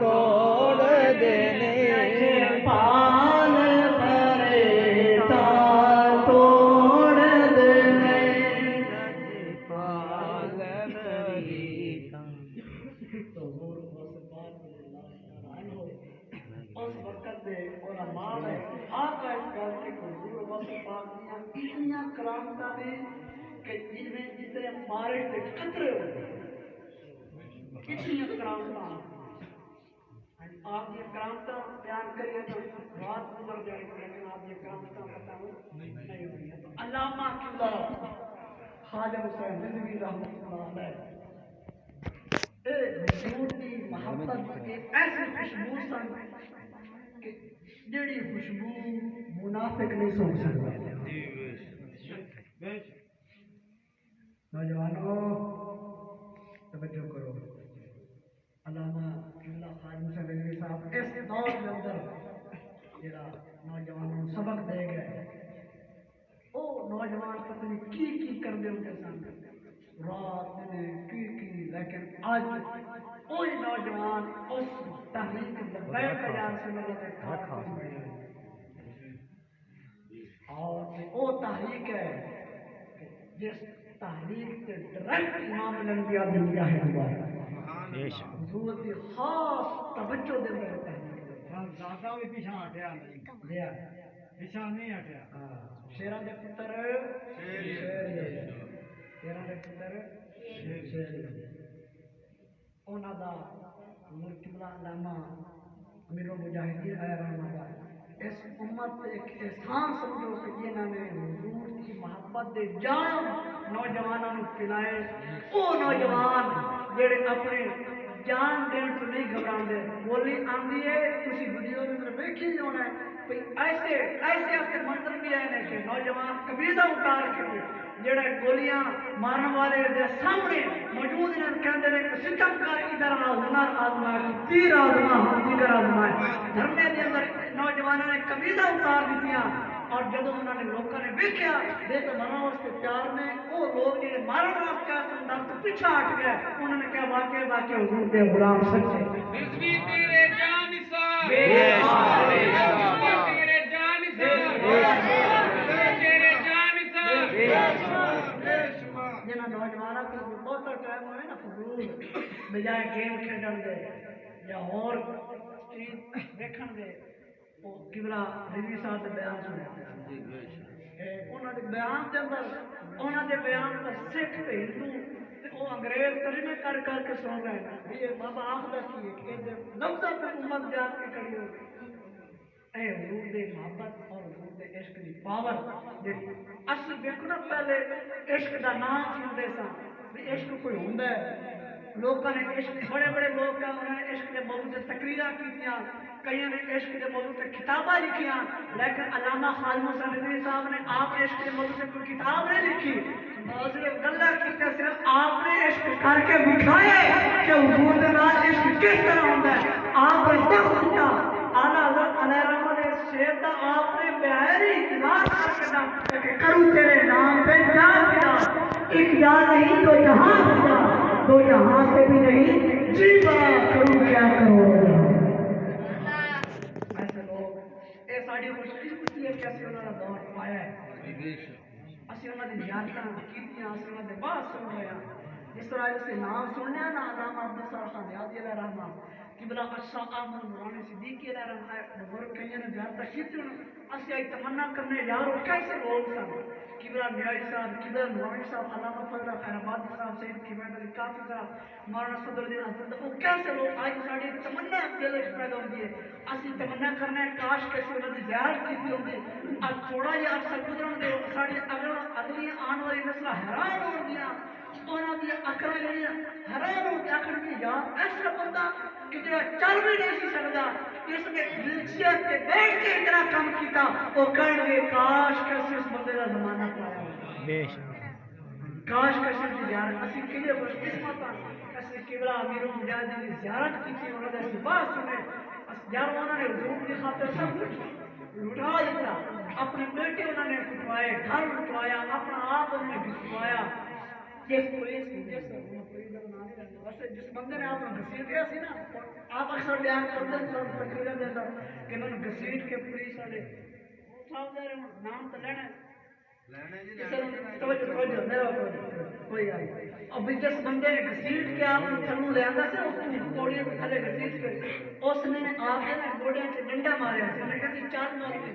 توڑ دینے لج پال پریتا کرامتاں نے کہ جتنے بارش کے قطرے ہوتے ہیں اتنی کرامتاں آپ یہ کرامتاں بیان کریے تو رات گزر جائے گی لیکن آپ یہ کرامتاں بتاؤ نہیں ہوئی ہے تو علامہ قبلہ خواجہ حسین رضوی رحمۃ اللہ علیہ حضور کی محبت ایک ایسی خوشبو سن کہ جڑی خوشبو منافق نہیں سونگ سکتا نوجوانوں توجہ کرو علامہ قبلہ خواجہ حسین رضوی صاحب اس دور کے اندر جڑا نوجوانوں سبق دے گئے او نوجوان پتہ نہیں کی کردے ہوندے سن رات نے کی لیکن آج کوئی نوجوان اس تحریک لبیک کا یا رسول اللہ کے کارکن بنے اور وہ تحریک ہے جس تحریک سے ڈائریکٹ امام الانبیاء دی مجاہد ہوا حضور کی خاص توجہ دے رہے تحریک زیادہ بھی پیچھا ہٹیا نہیں لیا پیچھا نہیں ہٹیا شیراں دے پتر شیراں دے پتر شیر اونا دا حضور قبلہ علامہ امیر المجاہدین علیہ رحمہ اللہ اس امت پہ ایک احسان سمجھو کہ جنہاں نے حضور کی محبت دے جان نوجوانوں کو پلائے وہ نوجوان جڑے اپنے جان دین تو نہیں گھبراندے بولی آندی ہے تسی ویڈیو میں دیکھی نہیں ہونا ہے ایسے منظر بھی آئے کہ نوجوان قبیضہ اتار کے جڑے گولیاں مارن والے دے سامنے موجود ہیں کہندے نے کہ ستم کر ادھر آ ہنر آزما تیر آزما دیگر آزما دھرمے دے اندر نوجوانوں نے قبیضہ اتار دیتیاں اور جب انہوں نے لوگوں نے دیکھا بے تو مرا اس کے پیار میں وہ لوگ جڑے مارن واسطے سندر تو پیچھے ہٹ گئے انہوں نے کہا واقعی حضور دے غلام سچے رضوی تیرے جان نثار تیرے جان نثار تیرے جان نثار جنہاں نوجوانوں کو بہت ٹائم ہوئے نا فضول بجائے گیم کھیڈن دے یا اور چیز دیکھن دے وہ قبلہ رضوی صاحب دے بیان سنے انہوں نے بیان دے اندر انہوں نے بیان کا سکھ تے ہندو وہ انگریز ترجمے کر کے سن رہے ہیں یہ بابا آخدہ کی ہے کہ لفظہ پہ امت جات کے کڑی ہو اے حضور دے محبت اور حضور دے عشق دی پاور جڑی اصل دیکھو نا پہلے عشق دا نام سنتے سن بھی عشق کوئی ہوندا ہے لوگوں نے عشق بڑے بڑے لوگ کا انہوں نے عشق کے موضوع سے تقریراں کیتیاں کئی نے عشق کے موضوع سے کتاباں لکھیاں لیکن علامہ خواجہ حسین رضوی صاحب نے آپ نے عشق کے موضوع سے کوئی کتاب نہیں لکھی صرف گلا کیتا صرف آپ نے عشق کر کے دکھائے کہ حضور دے نال عشق کس طرح ہوندا ہے آپ نے دکھایا اعلیٰ حضرت علیہ رحمہ نے شیر دا آپ نے بہری اظہار کر کے دا کہ کروں تیرے نام پہ جان پیا ایک یاد نہیں تو جہاں پیا دو جہاں سے بھی نہیں جی بڑا کروں کیا کرو ایسے لوگ اے ساڑی خوش قسمتی ہے کہ اسی انہوں نے دور پایا ہے اسی انہوں نے زیادتاں کیتیاں اسی انہوں نے بات سن رہے ہیں جس طرح جیسے نام سننے نا علامہ عبدالصالح خان یادی علیہ رحمہ قبلہ اشاہ احمد نورانی صدیقی علیہ رحمہ بزرگ کہیں نے زیادتہ کیتی انہوں اسی آئی تمنا کرنے یارو کیسے لوگ سن قبلہ نیائی صاحب قبلہ نورانی صاحب علامہ فضلہ خیر آبادی صاحب سید قیمت علی کافی صاحب مولانا صدر الدین حسن وہ کیسے لوگ آج ساڑی تمنا دل وچ پیدا ہوندی ہے اسی تمنا کرنا ہے کاش کسی انہوں نے زیارت کیتی ہوندی اب تھوڑا جہا عرصہ گزرن دے ساڑی اگلی آن والی نسل حیران ہوندیاں انہوں نے اکڑ جڑیاں حیران ہو کے آخر بھی یار ایسا بندہ کہ جو چل بھی نہیں سی سکتا اس نے دلچیت کے بیٹھ کے اتنا کام کیتا وہ کہنے گے کاش کسی اس بندے کا زمانہ پایا کاش کسی کی زیارت اسی کلیے خوش قسمت اسی قبلہ امیر المجاہدین کی زیارت کی تھی انہوں نے اسی بات سنے یار انہوں نے حضور کی خاطر سب کچھ لٹا دیتا اپنے بیٹے انہوں نے کٹوائے گھر لٹوایا اپنا آپ انہوں نے کٹوایا جس پولیس جس بندے نے آپ نے گھسیٹ دیا سی نا آپ اکثر بیان کرتے ہیں تقریروں کے اندر کہ انہوں نے گھسیٹ کے پولیس والے صاحب دے رہے نام تو لینا ہے توجہ میرا کوئی گل اب جس بندے نے گھسیٹ کے آپ تھلوں لے آتا سی پوڑی تھلے گھسیٹ کے اس نے آپ نے گوڑیاں سے ڈنڈا ماریا سی نے کہا چار مار کے